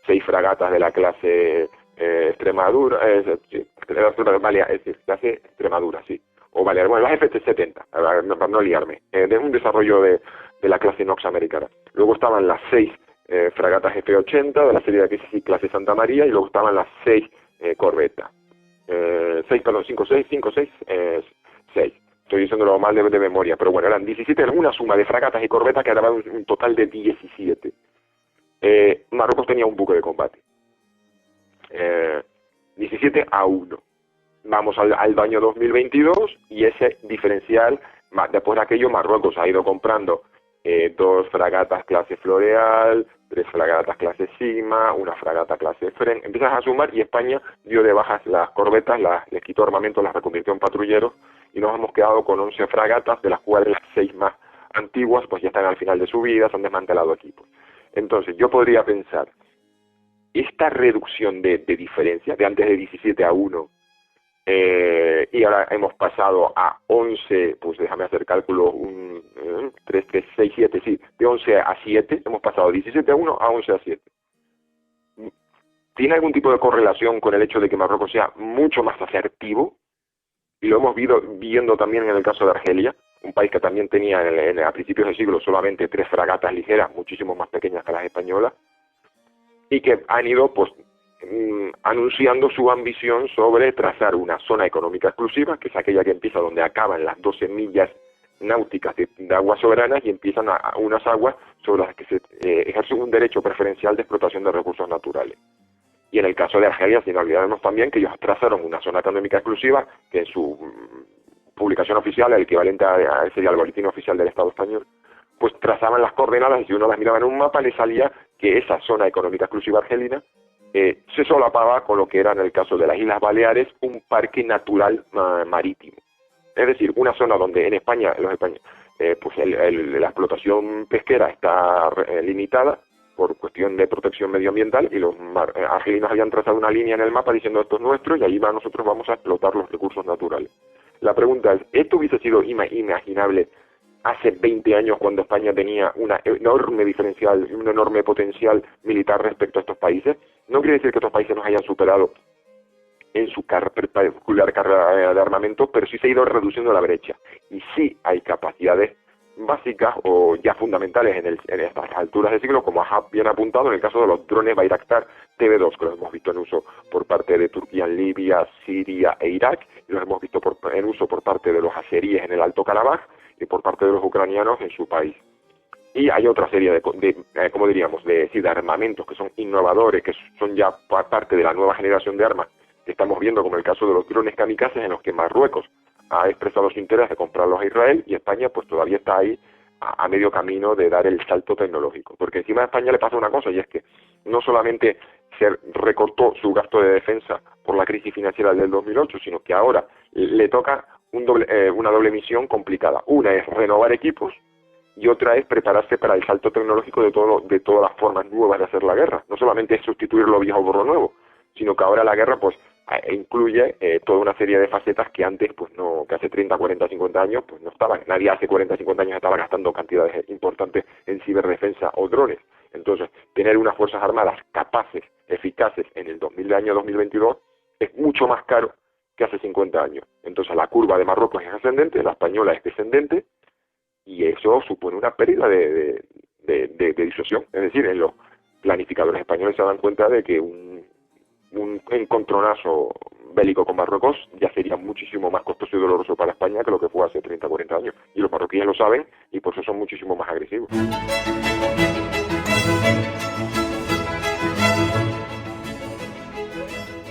6 fragatas de la clase Extremadura, clase Extremadura, sí, o Balear, bueno, las FT-70, para no liarme, de un desarrollo de la clase Nox americana. Luego estaban las 6 fragatas F-80 de la serie de clase Santa María, y luego estaban las 6 corbetas. 6. Estoy diciéndolo mal de memoria, pero bueno, eran 17, era una suma de fragatas y corbetas que daban un total de 17. Marruecos tenía un buque de combate. 17-1. Vamos al año 2022 y ese diferencial, después de aquello, Marruecos ha ido comprando 2 fragatas clase Floreal, 3 fragatas clase Sigma, una fragata clase Fren. Empiezas a sumar y España dio de bajas las corbetas, les quitó armamento, las reconvirtió en patrulleros y nos hemos quedado con 11 fragatas, de las cuales las 6 más antiguas pues ya están al final de su vida, se han desmantelado equipos. Entonces yo podría pensar, esta reducción de diferencia, de antes de 17-1, y ahora hemos pasado a 11, pues déjame hacer cálculo, 3, 6, 7, sí, de 11-7, hemos pasado de 17-1 a 11-7. ¿Tiene algún tipo de correlación con el hecho de que Marruecos sea mucho más asertivo? Y lo hemos viendo también en el caso de Argelia, un país que también tenía a principios del siglo solamente 3 fragatas ligeras, muchísimo más pequeñas que las españolas, y que han ido pues anunciando su ambición sobre trazar una zona económica exclusiva, que es aquella que empieza donde acaban las 12 millas náuticas de aguas soberanas y empiezan a unas aguas sobre las que se ejerce un derecho preferencial de explotación de recursos naturales. Y en el caso de Argelia, sin olvidarnos también que ellos trazaron una zona económica exclusiva, que en su publicación oficial, el equivalente a ese sería el boletín oficial del Estado español, pues trazaban las coordenadas y si uno las miraba en un mapa le salía que esa zona económica exclusiva argelina se solapaba con lo que era en el caso de las Islas Baleares un parque natural marítimo. Es decir, una zona donde en España, pues la explotación pesquera está limitada por cuestión de protección medioambiental y los argelinos habían trazado una línea en el mapa diciendo esto es nuestro y ahí nosotros vamos a explotar los recursos naturales. La pregunta es, ¿esto hubiese sido imaginable hace 20 años cuando España tenía una enorme diferencial, un enorme potencial militar respecto a estos países? No quiere decir que estos países nos hayan superado en su particular carga de armamento, pero sí se ha ido reduciendo la brecha. Y sí hay capacidades básicas o ya fundamentales en estas alturas del siglo, como ha bien apuntado en el caso de los drones Bayraktar TB2, que los hemos visto en uso por parte de Turquía en Libia, Siria e Irak, y los hemos visto en uso por parte de los azeríes en el Alto Karabaj y por parte de los ucranianos en su país. Y hay otra serie ¿cómo diríamos?, de armamentos que son innovadores, que son ya parte de la nueva generación de armas que estamos viendo, como el caso de los drones kamikazes, en los que Marruecos ha expresado su interés de comprarlos a Israel y España pues todavía está ahí a medio camino de dar el salto tecnológico. Porque encima de España le pasa una cosa, y es que no solamente se recortó su gasto de defensa por la crisis financiera del 2008, sino que ahora le toca una doble misión complicada. Una es renovar equipos y otra es prepararse para el salto tecnológico de todas las formas nuevas de hacer la guerra. No solamente es sustituir lo viejo por lo nuevo, sino que ahora la guerra pues incluye toda una serie de facetas que antes, pues no, que hace 30, 40, 50 años, pues no estaban. Nadie hace 40, 50 años estaba gastando cantidades importantes en ciberdefensa o drones. Entonces, tener unas fuerzas armadas capaces, eficaces en el año 2022 es mucho más caro que hace 50 años. Entonces, la curva de Marruecos es ascendente, la española es descendente, y eso supone una pérdida de disuasión. Es decir, en los planificadores españoles se dan cuenta de que un encontronazo bélico con Marruecos ya sería muchísimo más costoso y doloroso para España que lo que fue hace 30 o 40 años. Y los marroquíes lo saben y por eso son muchísimo más agresivos.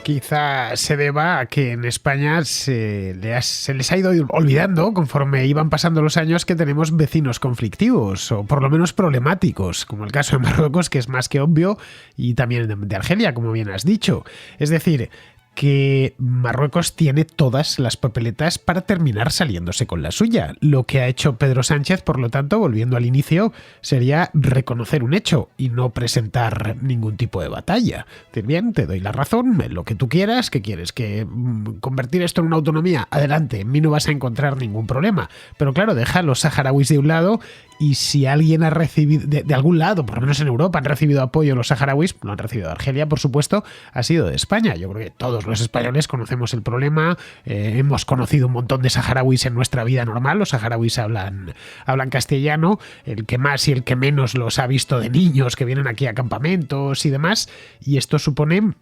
Quizá se deba a que en España se les ha ido olvidando, conforme iban pasando los años, que tenemos vecinos conflictivos o por lo menos problemáticos, como el caso de Marruecos, que es más que obvio, y también de Argelia, como bien has dicho. Es decir, que Marruecos tiene todas las papeletas para terminar saliéndose con la suya. Lo que ha hecho Pedro Sánchez, por lo tanto, volviendo al inicio, sería reconocer un hecho y no presentar ningún tipo de batalla. Decir, bien, te doy la razón, lo que tú quieras, ¿qué quieres? ¿Que convertir esto en una autonomía? Adelante, en mí no vas a encontrar ningún problema. Pero claro, deja a los saharauis de un lado, y si alguien ha recibido, de algún lado, por lo menos en Europa, han recibido apoyo los saharauis, lo han recibido de Argelia, por supuesto, ha sido de España. Yo creo que todos los españoles conocemos el problema, hemos conocido un montón de saharauis en nuestra vida normal, los saharauis hablan castellano, el que más y el que menos los ha visto de niños que vienen aquí a campamentos y demás, y esto supone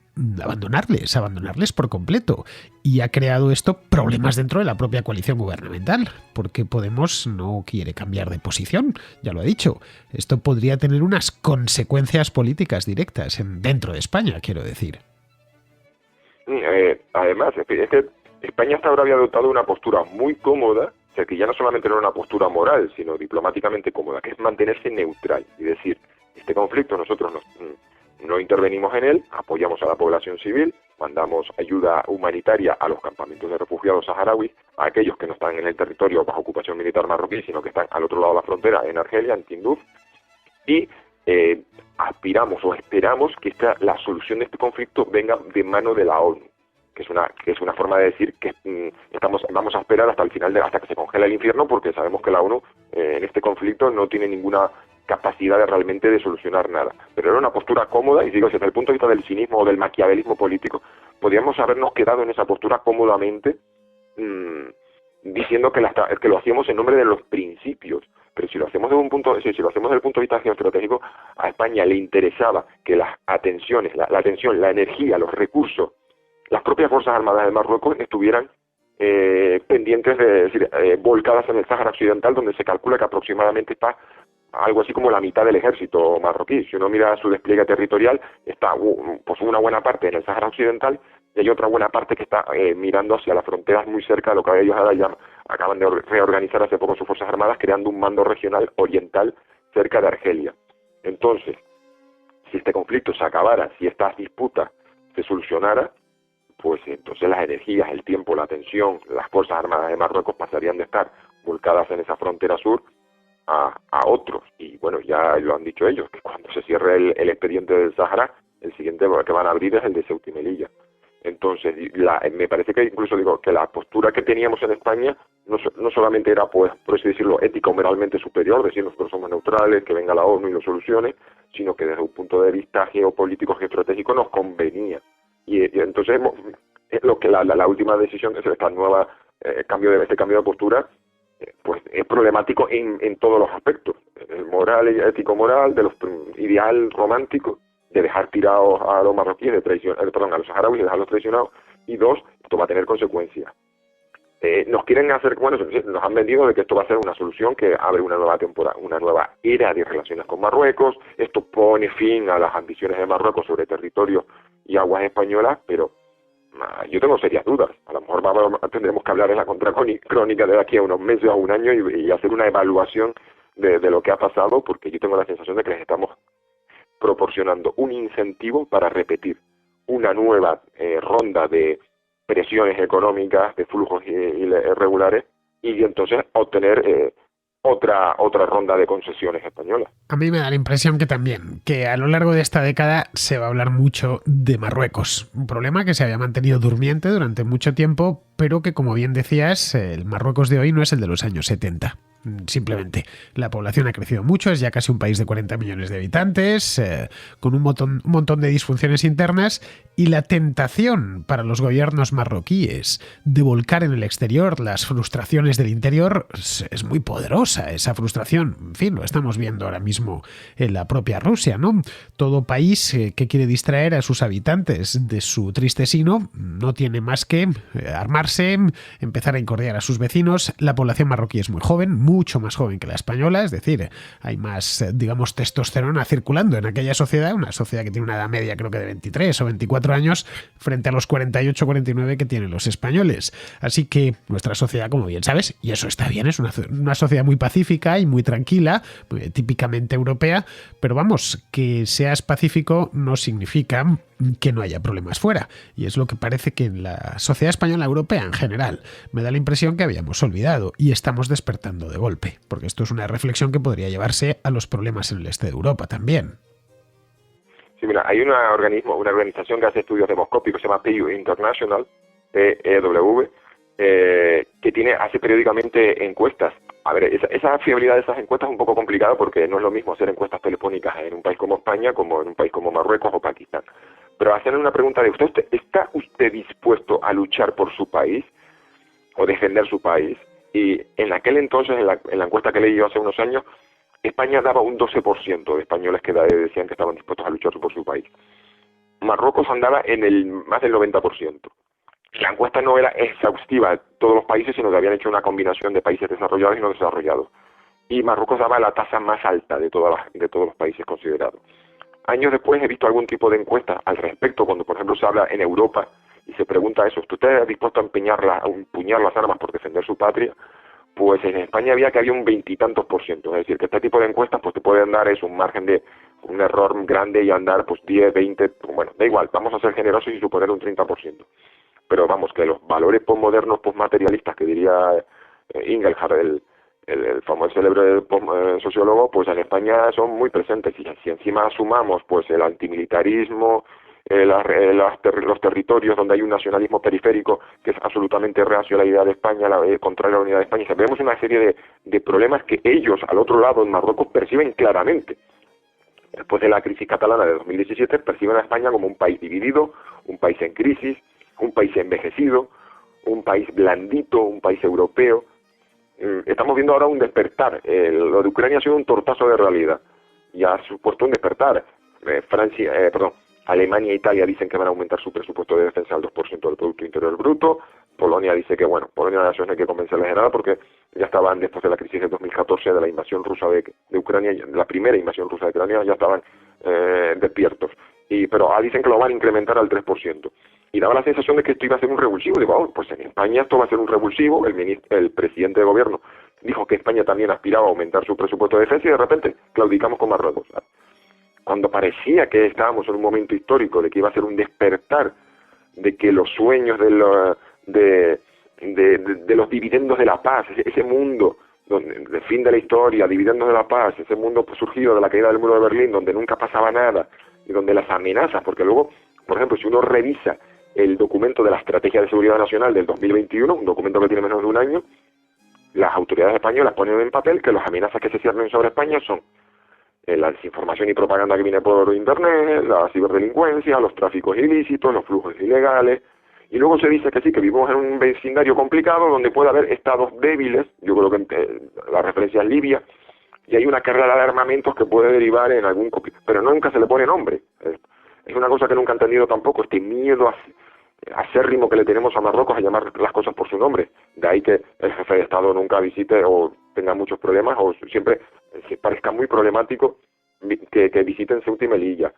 abandonarles por completo. Y ha creado esto problemas dentro de la propia coalición gubernamental, porque Podemos no quiere cambiar de posición, ya lo ha dicho. Esto podría tener unas consecuencias políticas directas dentro de España, quiero decir. Además, es que España hasta ahora había adoptado una postura muy cómoda, o sea, que ya no solamente no era una postura moral, sino diplomáticamente cómoda, que es mantenerse neutral y decir, este conflicto nosotros no intervenimos en él, apoyamos a la población civil, mandamos ayuda humanitaria a los campamentos de refugiados saharauis, a aquellos que no están en el territorio bajo ocupación militar marroquí, sino que están al otro lado de la frontera, en Argelia, en Tinduf, y aspiramos o esperamos que la solución de este conflicto venga de mano de la ONU, que es una forma de decir que vamos a esperar hasta el final, hasta que se congela el infierno, porque sabemos que la ONU en este conflicto no tiene ninguna capacidad de realmente de solucionar nada. Pero era una postura cómoda, y digo, desde el punto de vista del cinismo o del maquiavelismo político, podríamos habernos quedado en esa postura cómodamente, diciendo que lo hacíamos en nombre de los principios. Pero si lo hacemos desde el punto de vista geoestratégico, a España le interesaba que las atenciones, la atención, la energía, los recursos, las propias Fuerzas Armadas de Marruecos estuvieran pendientes, volcadas en el Sáhara Occidental, donde se calcula que aproximadamente está algo así como la mitad del ejército marroquí. Si uno mira su despliegue territorial, está pues una buena parte en el Sáhara Occidental, y hay otra buena parte que está mirando hacia las fronteras muy cerca de lo que ellos acaban de reorganizar hace poco sus Fuerzas Armadas, creando un mando regional oriental cerca de Argelia. Entonces, si este conflicto se acabara, si esta disputa se solucionara, pues entonces las energías, el tiempo, la atención, las Fuerzas Armadas de Marruecos pasarían de estar volcadas en esa frontera sur a otros. Y bueno, ya lo han dicho ellos, que cuando se cierre el expediente del Sáhara, el siguiente que van a abrir es el de Ceuta y Melilla. Entonces, me parece que incluso digo que la postura que teníamos en España no solamente era, pues, por así decirlo, ética o moralmente superior, decir nosotros somos neutrales, que venga la ONU y lo solucione, sino que desde un punto de vista geopolítico, geoestratégico, nos convenía. Y entonces lo que la última decisión es este cambio de postura, pues es problemático en todos los aspectos, el moral y ético-moral, de los ideal romántico, de dejar tirados a los marroquíes, a los saharauis, de dejarlos traicionados, y dos, esto va a tener consecuencias. Nos quieren hacer, nos han vendido de que esto va a ser una solución que abre una nueva temporada, una nueva era de relaciones con Marruecos, esto pone fin a las ambiciones de Marruecos sobre territorio y aguas españolas, pero yo tengo serias dudas. A lo mejor tendremos que hablar en la contracrónica de aquí a unos meses o un año y hacer una evaluación de lo que ha pasado, porque yo tengo la sensación de que les estamos proporcionando un incentivo para repetir una nueva ronda de presiones económicas, de flujos irregulares, y entonces obtener otra ronda de concesiones españolas. A mí me da la impresión que a lo largo de esta década se va a hablar mucho de Marruecos, un problema que se había mantenido durmiente durante mucho tiempo, pero que, como bien decías, el Marruecos de hoy no es el de los años 70. Simplemente la población ha crecido mucho, es ya casi un país de 40 millones de habitantes, con un montón de disfunciones internas, y la tentación para los gobiernos marroquíes de volcar en el exterior las frustraciones del interior es muy poderosa. Esa frustración, en fin, lo estamos viendo ahora mismo en la propia Rusia, ¿no? Todo país que quiere distraer a sus habitantes de su triste sino no tiene más que armarse, empezar a incordiar a sus vecinos. La población marroquí es muy joven, muy mucho más joven que la española, es decir, hay más, digamos, testosterona circulando en aquella sociedad, una sociedad que tiene una edad media creo que de 23 o 24 años frente a los 48 o 49 que tienen los españoles. Así que nuestra sociedad, como bien sabes, y eso está bien, es una sociedad muy pacífica y muy tranquila, típicamente europea, pero vamos, que seas pacífico no significa que no haya problemas fuera, y es lo que parece que en la sociedad española europea en general me da la impresión que habíamos olvidado y estamos despertando de golpe, porque esto es una reflexión que podría llevarse a los problemas en el este de Europa también. Sí, mira, hay una organización que hace estudios demoscópicos, se llama Pew International, PEW, que hace periódicamente encuestas. A ver, esa fiabilidad de esas encuestas es un poco complicada porque no es lo mismo hacer encuestas telefónicas en un país como España como en un país como Marruecos o Pakistán. Pero hacen una pregunta de ¿está usted dispuesto a luchar por su país o defender su país? Y en aquel entonces, en la encuesta que leí yo hace unos años, España daba un 12% de españoles que decían que estaban dispuestos a luchar por su país. Marruecos andaba en más del 90%. La encuesta no era exhaustiva de todos los países, sino que habían hecho una combinación de países desarrollados y no desarrollados. Y Marruecos daba la tasa más alta de todos los países considerados. Años después he visto algún tipo de encuesta al respecto, cuando por ejemplo se habla en Europa y se pregunta eso, ¿usted está dispuesto a empuñar las armas por defender su patria? Pues en España había un 20 y tantos %. Es decir, que este tipo de encuestas pues te pueden dar un margen de un error grande y andar pues 10, 20, bueno, da igual, vamos a ser generosos y suponer un 30%. Pero vamos, que los valores postmodernos, postmaterialistas que diría Ingelhard, el famoso célebre sociólogo, pues en España son muy presentes. Y si encima sumamos pues el antimilitarismo, los territorios donde hay un nacionalismo periférico que es absolutamente reacio a la idea de España, contrario a la unidad de España, vemos una serie de problemas que ellos, al otro lado, en Marruecos, perciben claramente. Después de la crisis catalana de 2017, perciben a España como un país dividido, un país en crisis, un país envejecido, un país blandito, un país europeo. Estamos viendo ahora un despertar. Lo de Ucrania ha sido un tortazo de realidad y ha supuesto un despertar. Alemania e Italia dicen que van a aumentar su presupuesto de defensa al 2% del Producto Interior Bruto. Polonia dice que, bueno, Polonia no hay que convencerles de nada porque ya estaban, después de la crisis de 2014, de la invasión rusa de Ucrania, la primera invasión rusa de Ucrania, ya estaban despiertos. Pero dicen que lo van a incrementar al 3%. Y daba la sensación de que esto iba a ser un revulsivo. Digo, pues en España esto va a ser un revulsivo. El presidente de gobierno dijo que España también aspiraba a aumentar su presupuesto de defensa y de repente claudicamos con Marruecos. Cuando parecía que estábamos en un momento histórico de que iba a ser un despertar, de que los sueños de los dividendos de la paz, ese mundo de fin de la historia, dividendos de la paz, ese mundo surgido de la caída del muro de Berlín, donde nunca pasaba nada y donde las amenazas, porque luego, por ejemplo, si uno revisa el documento de la Estrategia de Seguridad Nacional del 2021, un documento que tiene menos de un año, las autoridades españolas ponen en papel que las amenazas que se ciernen sobre España son la desinformación y propaganda que viene por internet, la ciberdelincuencia, los tráficos ilícitos, los flujos ilegales, y luego se dice que sí, que vivimos en un vecindario complicado donde puede haber estados débiles, yo creo que la referencia es Libia, y hay una carrera de armamentos que puede derivar en algún pero nunca se le pone nombre. Es una cosa que nunca he entendido tampoco, este miedo acérrimo que le tenemos a Marruecos a llamar las cosas por su nombre. De ahí que el jefe de Estado nunca visite o tenga muchos problemas o siempre se parezca muy problemático que visiten Ceuta y Melilla.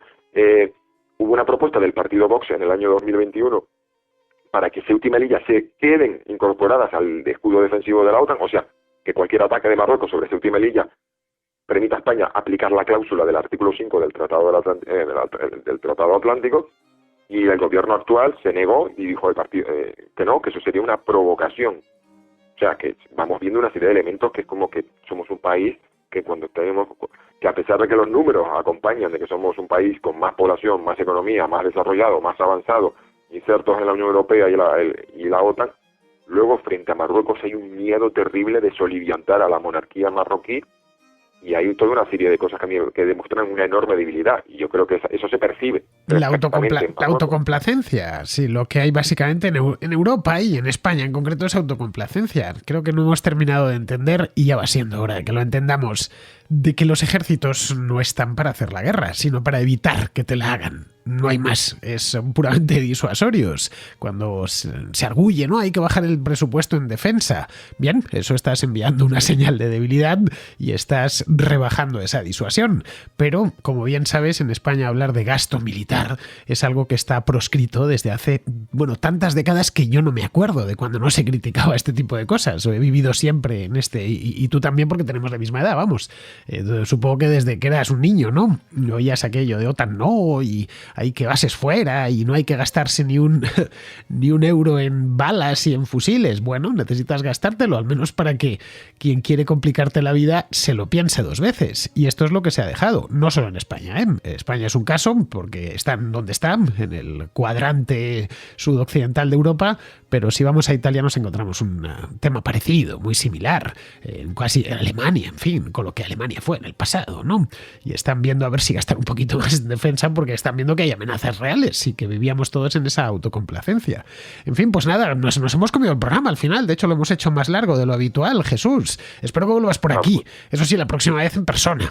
Hubo una propuesta del partido Vox en el año 2021 para que Ceuta y Melilla se queden incorporadas al escudo defensivo de la OTAN, o sea, que cualquier ataque de Marruecos sobre Ceuta y Melilla permita a España aplicar la cláusula del artículo 5 del Tratado del Tratado Atlántico, y el gobierno actual se negó y dijo el partido que no, que eso sería una provocación. O sea, que vamos viendo una serie de elementos que es como que somos un país que que a pesar de que los números acompañan de que somos un país con más población, más economía, más desarrollado, más avanzado, insertos en la Unión Europea y la OTAN, luego frente a Marruecos hay un miedo terrible de soliviantar a la monarquía marroquí. Y hay toda una serie de cosas que demuestran una enorme debilidad. Y yo creo que eso se percibe. La autocomplacencia. Sí, lo que hay básicamente en Europa y en España en concreto es autocomplacencia. Creo que no hemos terminado de entender, y ya va siendo hora de que lo entendamos, de que los ejércitos no están para hacer la guerra, sino para evitar que te la hagan. no hay más, son puramente disuasorios. Cuando se arguye, ¿no? Hay que bajar el presupuesto en defensa. Bien, eso estás enviando una señal de debilidad y estás rebajando esa disuasión. Pero, como bien sabes, en España hablar de gasto militar es algo que está proscrito desde hace, tantas décadas que yo no me acuerdo de cuando no se criticaba este tipo de cosas. He vivido siempre en y tú también, porque tenemos la misma edad, vamos. Supongo que desde que eras un niño, ¿no? Oías aquello de OTAN no, y hay que bases fuera, y no hay que gastarse ni un euro en balas y en fusiles. Bueno, necesitas gastártelo, al menos para que quien quiere complicarte la vida se lo piense 2 veces. Y esto es lo que se ha dejado, no solo en España, ¿eh? España es un caso, porque están donde están, en el cuadrante sudoccidental de Europa, pero si vamos a Italia nos encontramos un tema parecido, muy similar, casi en Alemania, en fin, con lo que Alemania fue en el pasado, ¿no? Y están viendo a ver si gastar un poquito más en defensa, porque están viendo que hay amenazas reales y que vivíamos todos en esa autocomplacencia. En fin, pues nada, nos hemos comido el programa al final, de hecho lo hemos hecho más largo de lo habitual. Jesús, espero que vuelvas por aquí, eso sí, la próxima vez en persona.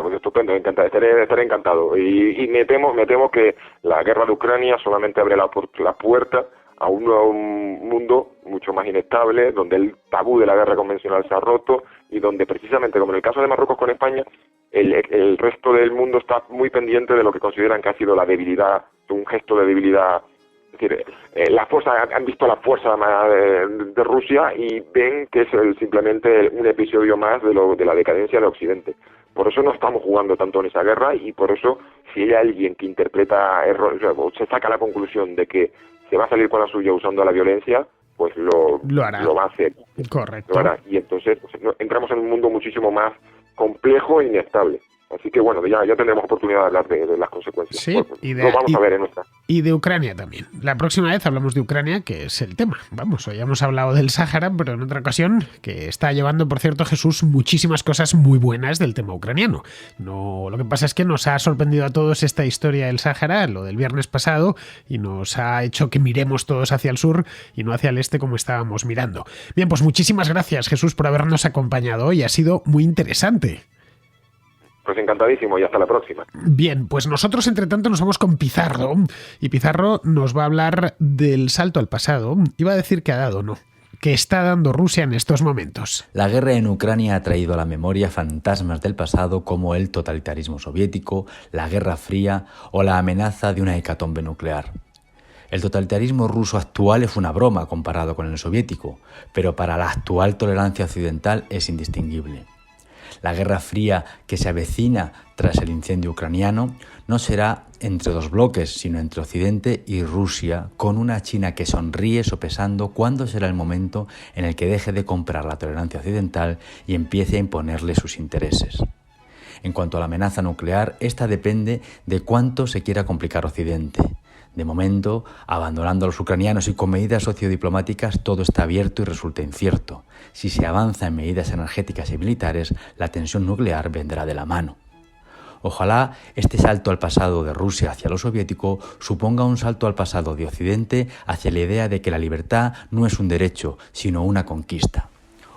Pues estupendo, estaré encantado. Y me temo que la guerra de Ucrania solamente abre la puerta a un nuevo mundo mucho más inestable, donde el tabú de la guerra convencional se ha roto y donde precisamente, como en el caso de Marruecos con España, el resto del mundo está muy pendiente de lo que consideran que ha sido la debilidad, un gesto de debilidad. Es decir, han visto la fuerza de Rusia y ven que es simplemente un episodio más de la decadencia de Occidente. Por eso no estamos jugando tanto en esa guerra, y por eso, si hay alguien que interpreta o se saca la conclusión de que se va a salir con la suya usando la violencia, pues lo hará. Lo va a hacer. Correcto. Lo hará. Y entonces entramos en un mundo muchísimo más complejo e inestable. Así que ya tendremos oportunidad de hablar de las consecuencias. Sí, lo vamos a ver en nuestra. Y de Ucrania también. La próxima vez hablamos de Ucrania, que es el tema. Vamos, hoy hemos hablado del Sáhara, pero en otra ocasión, que está llevando, por cierto, Jesús, muchísimas cosas muy buenas del tema ucraniano. Lo que pasa es que nos ha sorprendido a todos esta historia del Sáhara, lo del viernes pasado, y nos ha hecho que miremos todos hacia el sur y no hacia el este como estábamos mirando. Bien, pues muchísimas gracias, Jesús, por habernos acompañado hoy. Ha sido muy interesante. Pues encantadísimo, y hasta la próxima. Bien, pues nosotros entre tanto nos vamos con Pizarro, y Pizarro nos va a hablar del salto al pasado. Iba a decir que ha dado, no, que está dando Rusia en estos momentos. La guerra en Ucrania ha traído a la memoria fantasmas del pasado como el totalitarismo soviético, la Guerra Fría o la amenaza de una hecatombe nuclear. El totalitarismo ruso actual es una broma comparado con el soviético, pero para la actual tolerancia occidental es indistinguible. La Guerra Fría que se avecina tras el incendio ucraniano no será entre 2 bloques, sino entre Occidente y Rusia, con una China que sonríe sopesando cuándo será el momento en el que deje de comprar la tolerancia occidental y empiece a imponerle sus intereses. En cuanto a la amenaza nuclear, esta depende de cuánto se quiera complicar Occidente. De momento, abandonando a los ucranianos y con medidas sociodiplomáticas, todo está abierto y resulta incierto. Si se avanza en medidas energéticas y militares, la tensión nuclear vendrá de la mano. Ojalá este salto al pasado de Rusia hacia lo soviético suponga un salto al pasado de Occidente hacia la idea de que la libertad no es un derecho, sino una conquista.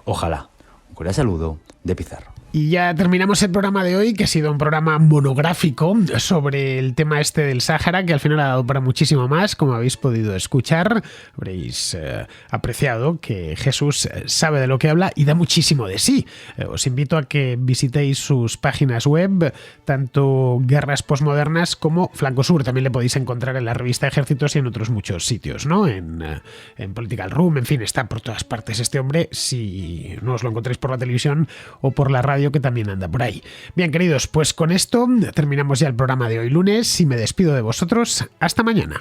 Ojalá. Un cordial saludo de Pizarro. Y ya terminamos el programa de hoy, que ha sido un programa monográfico sobre el tema este del Sáhara, que al final ha dado para muchísimo más, como habéis podido escuchar. Habréis apreciado que Jesús sabe de lo que habla y da muchísimo de sí. Os invito a que visitéis sus páginas web, tanto Guerras Postmodernas como Flanco Sur. También le podéis encontrar en la revista Ejércitos y en otros muchos sitios, ¿no? En Political Room, en fin, está por todas partes este hombre, si no os lo encontráis por la televisión o por la radio, que también anda por ahí. Bien, queridos, pues con esto terminamos ya el programa de hoy lunes y me despido de vosotros. Hasta mañana.